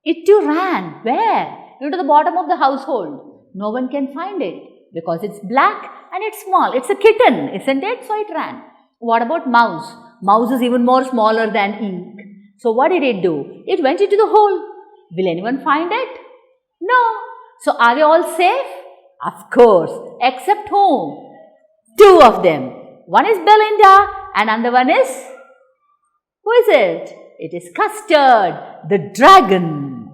It too ran. Where? Into the bottom of the household. No one can find it because it's black and it's small. It's a kitten, isn't it? So it ran. What about Mouse? Mouse is even more smaller than Ink. So what did it do? It went into the hole. Will anyone find it? No. So are they all safe? Of course. Except whom? Two of them. One is Belinda and another one is, who is it? It is Custard, the dragon.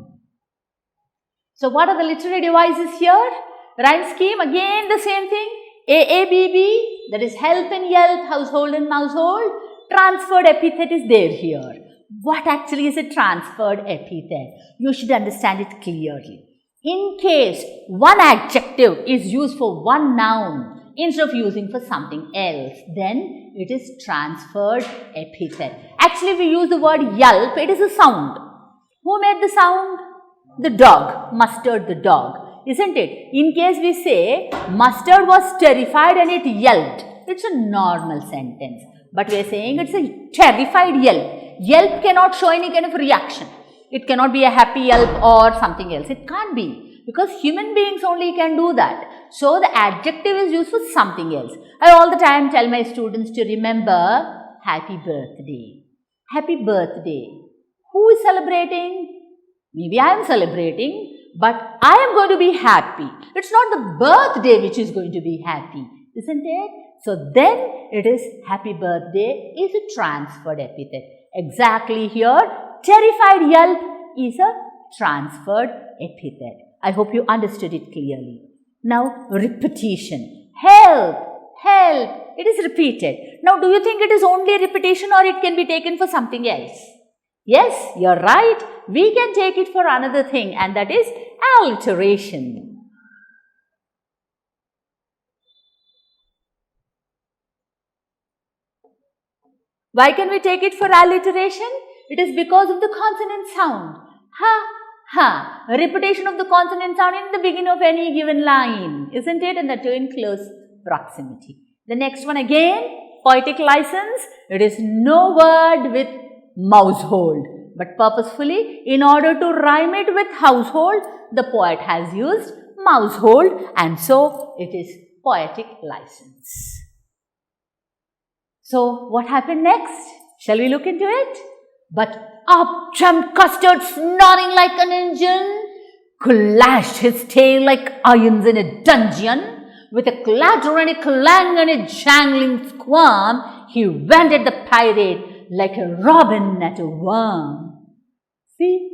So what are the literary devices here? Rhyme scheme, again the same thing. AABB, that is help and yelp, household and mousehold. Transferred epithet is there here. What actually is a transferred epithet? You should understand it clearly. In case one adjective is used for one noun instead of using for something else, then it is transferred epithet. Actually, we use the word yelp, it is a sound. Who made the sound? The dog, Mustard the dog. Isn't it? In case we say, Mustard was terrified and it yelped. It's a normal sentence. But we are saying it's a terrified yelp. Yelp cannot show any kind of reaction. It cannot be a happy yelp or something else. It can't be. Because human beings only can do that. So the adjective is used for something else. I all the time tell my students to remember happy birthday. Happy birthday. Who is celebrating? Maybe I am celebrating. But I am going to be happy. It's not the birthday which is going to be happy, isn't it? So then it is happy birthday is a transferred epithet. Exactly here, terrified yelp is a transferred epithet. I hope you understood it clearly. Now repetition. Help, help. It is repeated. Now do you think it is only repetition or it can be taken for something else? Yes, you're right. We can take it for another thing, and that is alliteration. Why can we take it for alliteration? It is because of the consonant sound. Ha, ha. A repetition of the consonant sound in the beginning of any given line, isn't it? And that too in close proximity. The next one again, poetic license. It is no word with mousehold, but purposefully in order to rhyme it with household, the poet has used mousehold, and so it is poetic license. So what happened next? Shall we look into it? But up jumped Custard, snoring like an engine, clashed his tail like irons in a dungeon. With a clatter and a clang and a jangling squirm, he went at the pirate like a robin at a worm. See,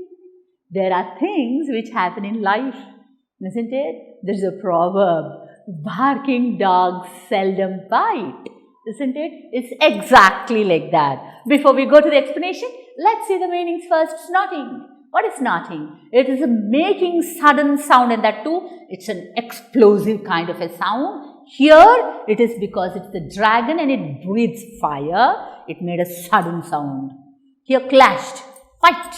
there are things which happen in life, isn't it? There's a proverb, barking dogs seldom bite, isn't it? It's exactly like that. Before we go to the explanation, let's see the meanings first. Snorting. What is snorting? It is a making sudden sound, and that too, it's an explosive kind of a sound. Here, it is because it's the dragon and it breathes fire. It made a sudden sound. Here, clashed, fight.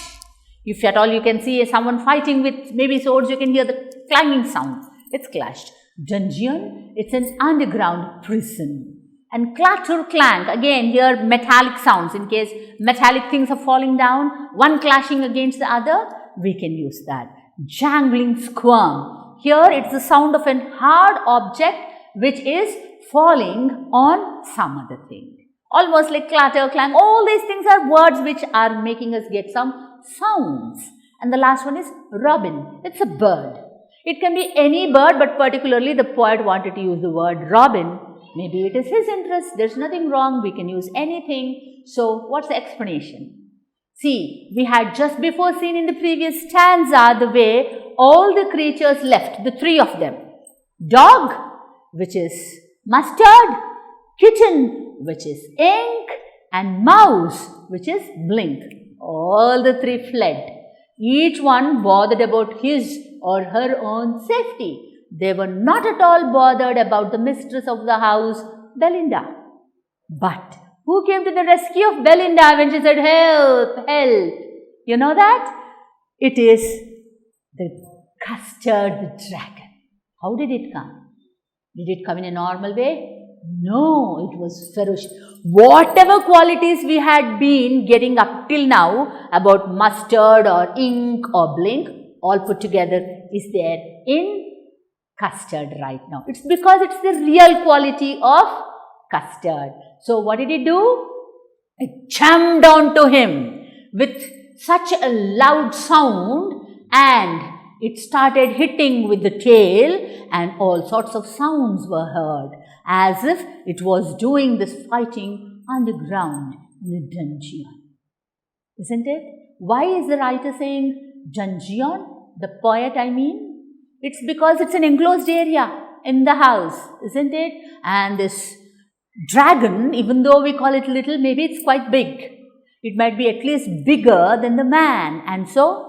If at all you can see someone fighting with maybe swords, you can hear the clanging sound. It's clashed. Dungeon, it's an underground prison. And clatter, clank, again here metallic sounds. In case metallic things are falling down, one clashing against the other, we can use that. Jangling, squirm. Here it's the sound of an hard object which is falling on some other thing. Almost like clatter, clang, all these things are words which are making us get some sounds. And the last one is robin. It's a bird. It can be any bird, but particularly the poet wanted to use the word robin. Maybe it is his interest. There's nothing wrong. We can use anything. So what's the explanation? See, we had just before seen in the previous stanza the way all the creatures left, the three of them. Dog, which is Mustard, kitten, which is Ink, and mouse, which is Blink. All the three fled. Each one bothered about his or her own safety. They were not at all bothered about the mistress of the house, Belinda. But who came to the rescue of Belinda when she said, help, help? You know that? It is the Custard the dragon. How did it come? Did it come in a normal way? No, it was ferocious. Whatever qualities we had been getting up till now about Mustard or Ink or Blink, all put together is there in Custard right now. It's because it's the real quality of Custard. So what did it do? It jammed onto him with such a loud sound, and it started hitting with the tail, and all sorts of sounds were heard, as if it was doing this fighting underground in a dungeon. Isn't it? Why is the writer saying dungeon? The poet, I mean? It's because it's an enclosed area in the house, isn't it? And this dragon, even though we call it little, maybe it's quite big. It might be at least bigger than the man, and so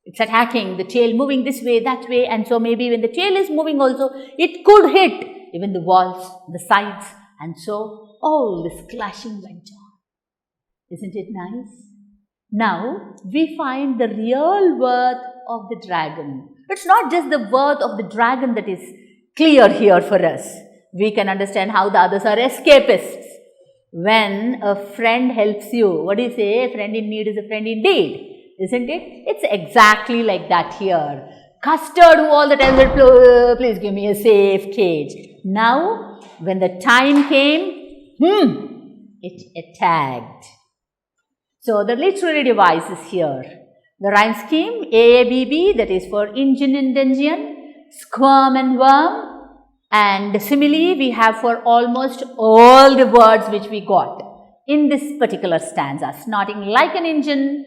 it's attacking, the tail moving this way, that way, and so maybe when the tail is moving also, it could hit even the walls, the sides, and so all this clashing went on. Isn't it nice? Now we find the real worth of the dragon. It's not just the worth of the dragon that is clear here for us. We can understand how the others are escapists. When a friend helps you, what do you say? A friend in need is a friend indeed. Isn't it? It's exactly like that here. Custard, who all the time said, please give me a safe cage. Now, when the time came, it attacked. So, the literary device is here. The rhyme scheme, AABB, that is for engine and dungeon, squirm and worm, and simile we have for almost all the words which we got in this particular stanza. Snorting like an engine,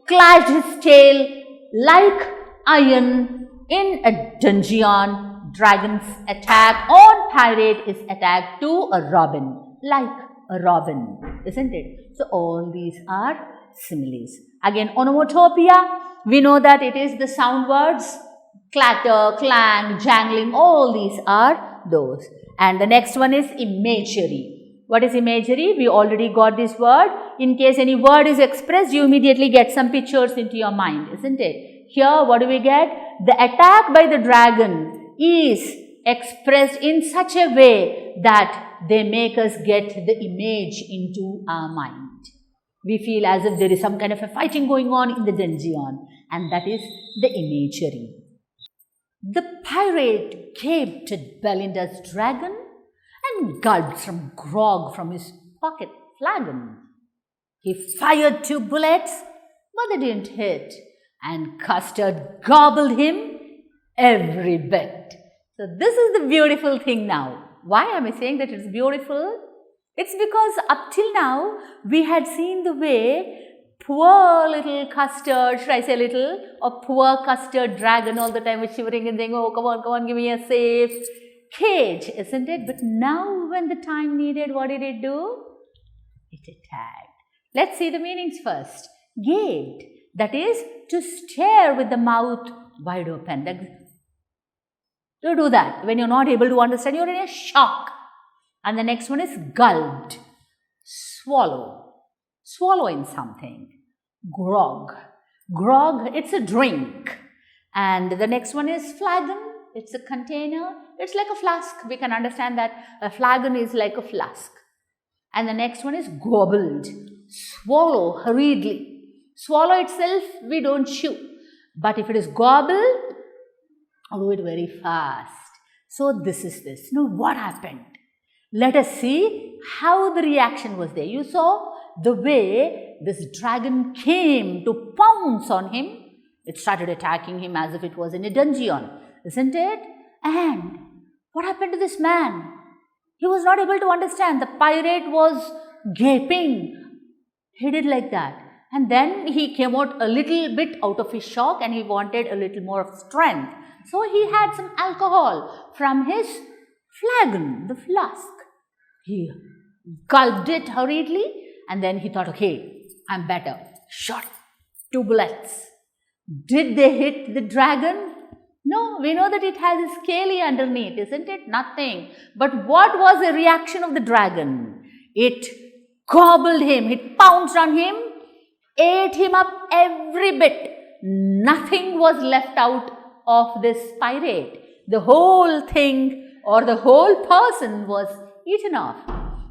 clashed his tail like iron in a dungeon. Dragon's attack on pirate is attack to a robin, like a robin, isn't it? So all these are similes. Again, onomatopoeia, we know that it is the sound words, clatter, clang, jangling, all these are those. And the next one is imagery. What is imagery? We already got this word. In case any word is expressed, you immediately get some pictures into your mind, isn't it? Here, what do we get? The attack by the dragon is expressed in such a way that they make us get the image into our mind. We feel as if there is some kind of a fighting going on in the dungeon, and that is the imagery. The pirate gaped at Belinda's dragon and gulped some grog from his pocket flagon. He fired 2 bullets, but they didn't hit, and Custard gobbled him every bit. So this is the beautiful thing now. Why am I saying that it's beautiful? It's because up till now, we had seen the way poor little Custard, should I say little, or poor Custard dragon all the time was shivering and saying, oh, come on, give me a safe cage, isn't it? But now when the time needed, what did it do? It attacked. Let's see the meanings first. Gaped, that is to stare with the mouth wide open. To do that, when you're not able to understand, you're in a shock. And the next one is gulped, swallow, swallowing something. Grog, grog, it's a drink. And the next one is flagon, it's a container, it's like a flask. We can understand that a flagon is like a flask. And the next one is gobbled, swallow hurriedly. Swallow itself, we don't chew. But if it is gobbled, do it very fast. So this is this. Now what happened? Let us see how the reaction was there. You saw the way this dragon came to pounce on him. It started attacking him as if it was in a dungeon, isn't it? And what happened to this man? He was not able to understand. The pirate was gaping. He did like that. And then he came out a little bit out of his shock and he wanted a little more of strength. So he had some alcohol from his flagon, the flask. He gulped it hurriedly and then he thought, okay, I'm better. Shot 2 bullets. Did they hit the dragon? No, we know that it has a scaly underneath, isn't it? Nothing. But what was the reaction of the dragon? It gobbled him, it pounced on him, ate him up every bit. Nothing was left out of this pirate. The whole thing or the whole person was eaten off.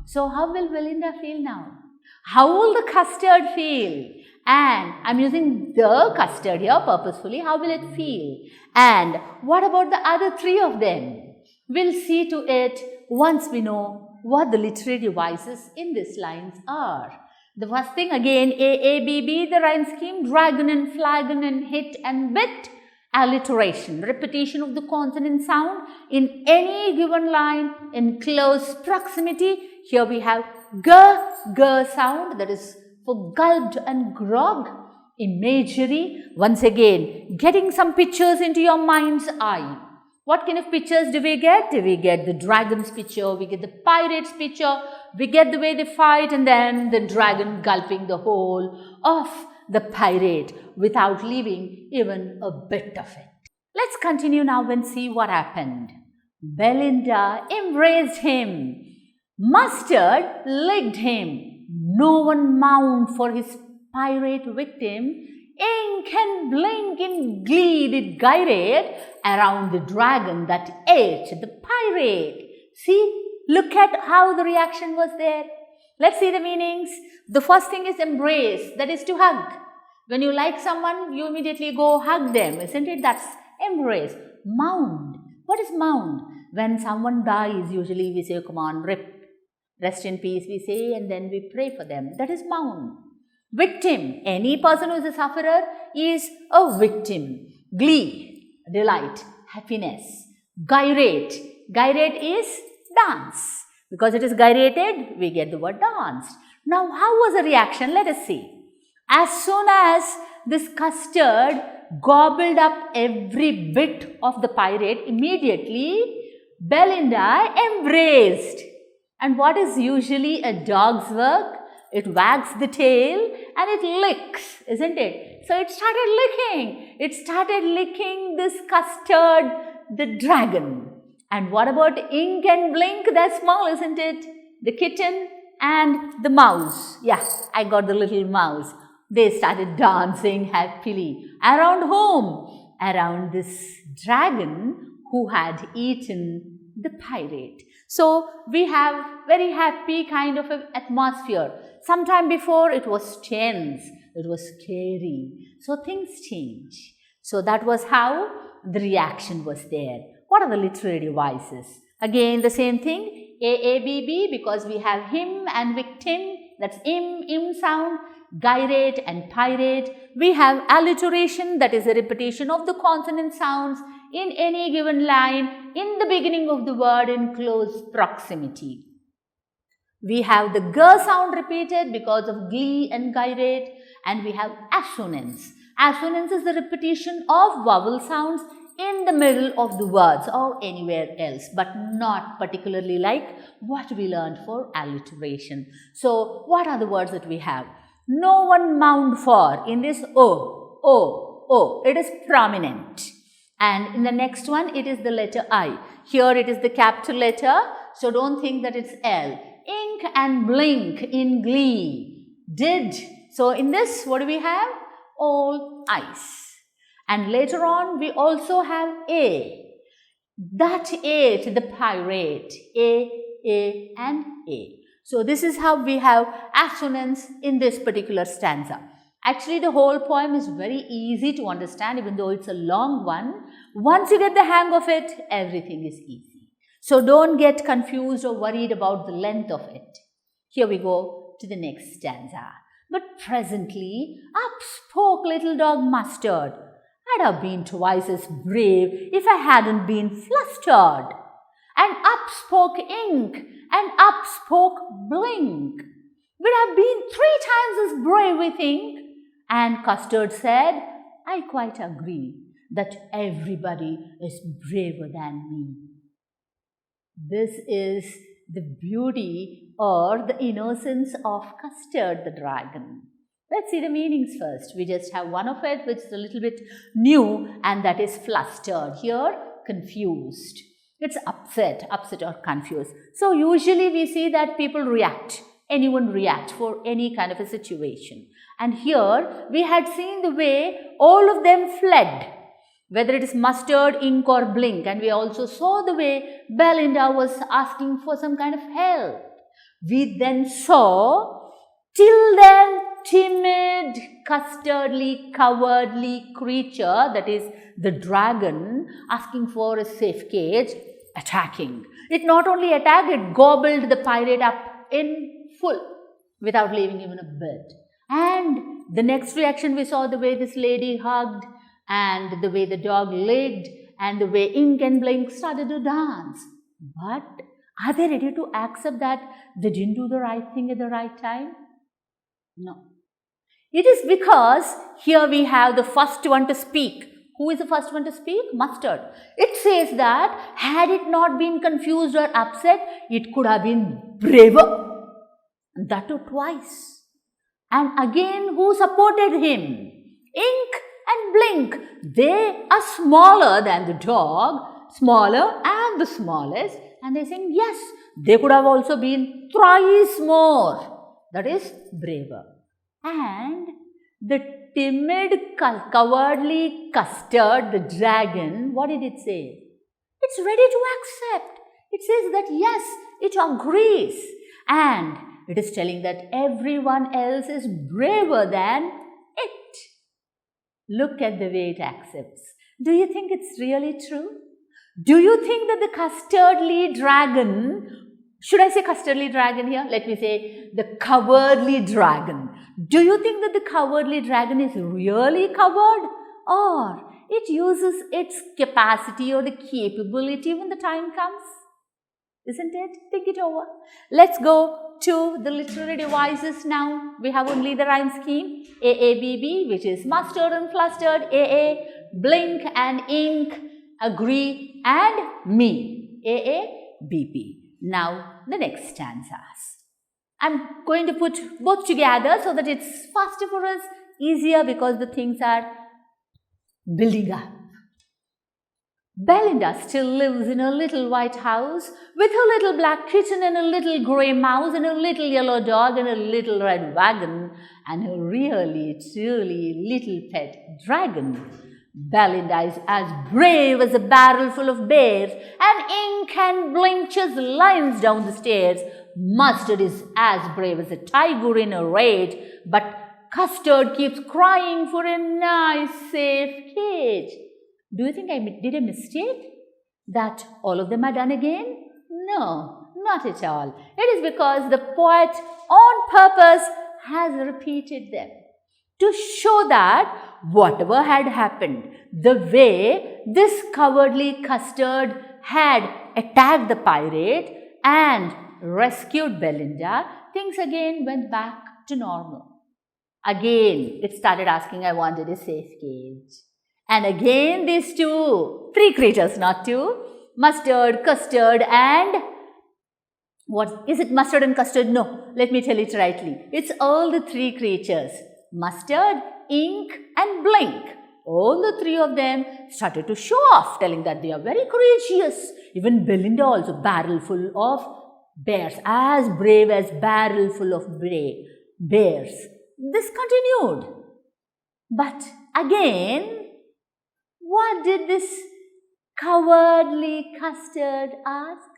So how will Belinda feel now? How will the Custard feel? And I'm using the Custard here purposefully. How will it feel? And what about the other 3 of them? We'll see to it once we know what the literary devices in these lines are. The first thing again, AABB, the rhyme scheme, dragon and flagon and hit and bit. Alliteration, repetition of the consonant sound in any given line in close proximity. Here we have g, g sound, that is for gulped and grog. Imagery, once again, getting some pictures into your mind's eye. What kind of pictures do we get? We get the dragon's picture, we get the pirate's picture, we get the way they fight, and then the dragon gulping the whole of the pirate without leaving even a bit of it. Let's continue now and see what happened. Belinda embraced him. Mustard licked him. No one mourned for his pirate victim. Ink and blink in glee did gyrate around the dragon that ate the pirate. See, look at how the reaction was there. Let's see the meanings. The first thing is embrace, that is to hug. When you like someone, you immediately go hug them, isn't it? That's embrace. Mound. What is mound? When someone dies, usually we say, come on, rip, rest in peace, we say, and then we pray for them. That is mound. Victim. Any person who is a sufferer is a victim. Glee, delight, happiness. Gyrate. Gyrate is dance. Because it is gyrated, we get the word danced. Now, how was the reaction? Let us see. As soon as this custard gobbled up every bit of the pirate, immediately Belinda embraced. And what is usually a dog's work? It wags the tail and it licks, isn't it? So it started licking. It started licking this custard, the dragon. And what about Ink and Blink? They're small, isn't it? The kitten and the mouse. Yeah, I got the little mouse. They started dancing happily. Around whom? Around this dragon who had eaten the pirate. So we have very happy kind of an atmosphere. Sometime before it was tense, it was scary. So things change. So that was how the reaction was there. What are the literary devices? Again the same thing, A-A-B-B, because we have him and victim, that's im sound, gyrate and pirate. We have alliteration, that is a repetition of the consonant sounds in any given line in the beginning of the word in close proximity. We have the g sound repeated because of glee and gyrate, and we have assonance. Assonance is the repetition of vowel sounds in the middle of the words or anywhere else, but not particularly like what we learned for alliteration. So, what are the words that we have? No one mourned for. In this O, it is prominent. And in the next one, it is the letter I. Here it is the capital letter, so don't think that it's L. Ink and blink in glee. Did. So, in this, what do we have? All eyes. And later on, we also have A. That ate the pirate. A, and A. So, this is how we have assonance in this particular stanza. Actually, the whole poem is very easy to understand, even though it's a long one. Once you get the hang of it, everything is easy. So, don't get confused or worried about the length of it. Here we go to the next stanza. But presently, up spoke little dog Mustard. I'd have been twice as brave if I hadn't been flustered. And up spoke Ink, and up spoke Blink. We'd have been 3 times as brave, we think. And Custard said, I quite agree that everybody is braver than me. This is the beauty or the innocence of Custard the dragon. Let's see the meanings first. We just have one of it which is a little bit new, and that is flustered. Here, confused. It's upset or confused. So usually we see that people react. Anyone react for any kind of a situation. And here we had seen the way all of them fled, whether it is Mustard, Ink or Blink, and we also saw the way Belinda was asking for some kind of help. We then saw till then timid, custardly, cowardly creature, that is the dragon, asking for a safe cage, attacking. It not only attacked, it gobbled the pirate up in full without leaving even a bit. And the next reaction, we saw the way this lady hugged and the way the dog licked and the way Ink and Blink started to dance. But are they ready to accept that they didn't do the right thing at the right time? No. It is because here we have the first one to speak. Who is the first one to speak? Mustard. It says that had it not been confused or upset, it could have been braver. That too twice. And again, who supported him? Ink and Blink. They are smaller than the dog, smaller and the smallest. And they're saying, yes, they could have also been thrice more. That is braver. And the timid, cowardly Custard, the dragon, what did it say? It's ready to accept. It says that yes, it agrees. And it is telling that everyone else is braver than it. Look at the way it accepts. Do you think it's really true? Do you think that the custardly dragon, should I say custardly dragon here? Let me say the cowardly dragon. Do you think that the cowardly dragon is really coward? Or it uses its capacity or the capability when the time comes? Isn't it? Think it over. Let's go to the literary devices now. We have only the rhyme scheme. AABB, which is mustard and flustered. AA, Blink and Ink, agree and me. AABB. Now the next stanzas. I'm going to put both together so that it's faster for us, easier because the things are building up. Belinda still lives in a little white house with her little black kitten and a little grey mouse and a little yellow dog and a little red wagon and a really, truly little pet dragon. Belinda is as brave as a barrel full of bears, and Ink and Blink just lions down the stairs. Mustard is as brave as a tiger in a rage, but Custard keeps crying for a nice, safe cage. Do you think I did a mistake? That all of them are done again? No, not at all. It is because the poet on purpose has repeated them to show that whatever had happened, the way this cowardly Custard had attacked the pirate and rescued Belinda, things again went back to normal. Again, it started asking, I wanted a safe cage. And again, these three creatures, not two, Mustard, Custard, and what is it? Mustard and Custard? No, let me tell it rightly. It's all the three creatures. Mustard, Ink, and Blink. All the three of them started to show off, telling that they are very courageous. Even Belinda also, barrel full of bears, as brave as barrel full of bears. This continued. But again, what did this cowardly Custard ask?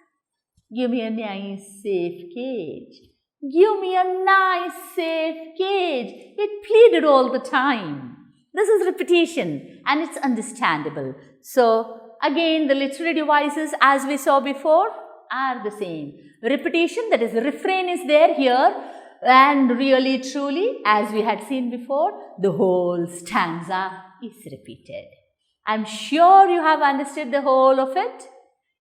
Give me a nice safe cage. Give me a nice safe cage. It pleaded all the time. This is repetition and it's understandable. So again, the literary devices as we saw before are the same. Repetition, that is the refrain is there here, and really truly as we had seen before, the whole stanza is repeated. I'm sure you have understood the whole of it.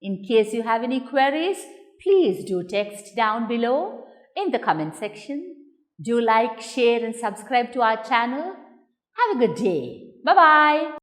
In case you have any queries, please do text down below in the comment section. Do like, share and subscribe to our channel. Have a good day. Bye-bye.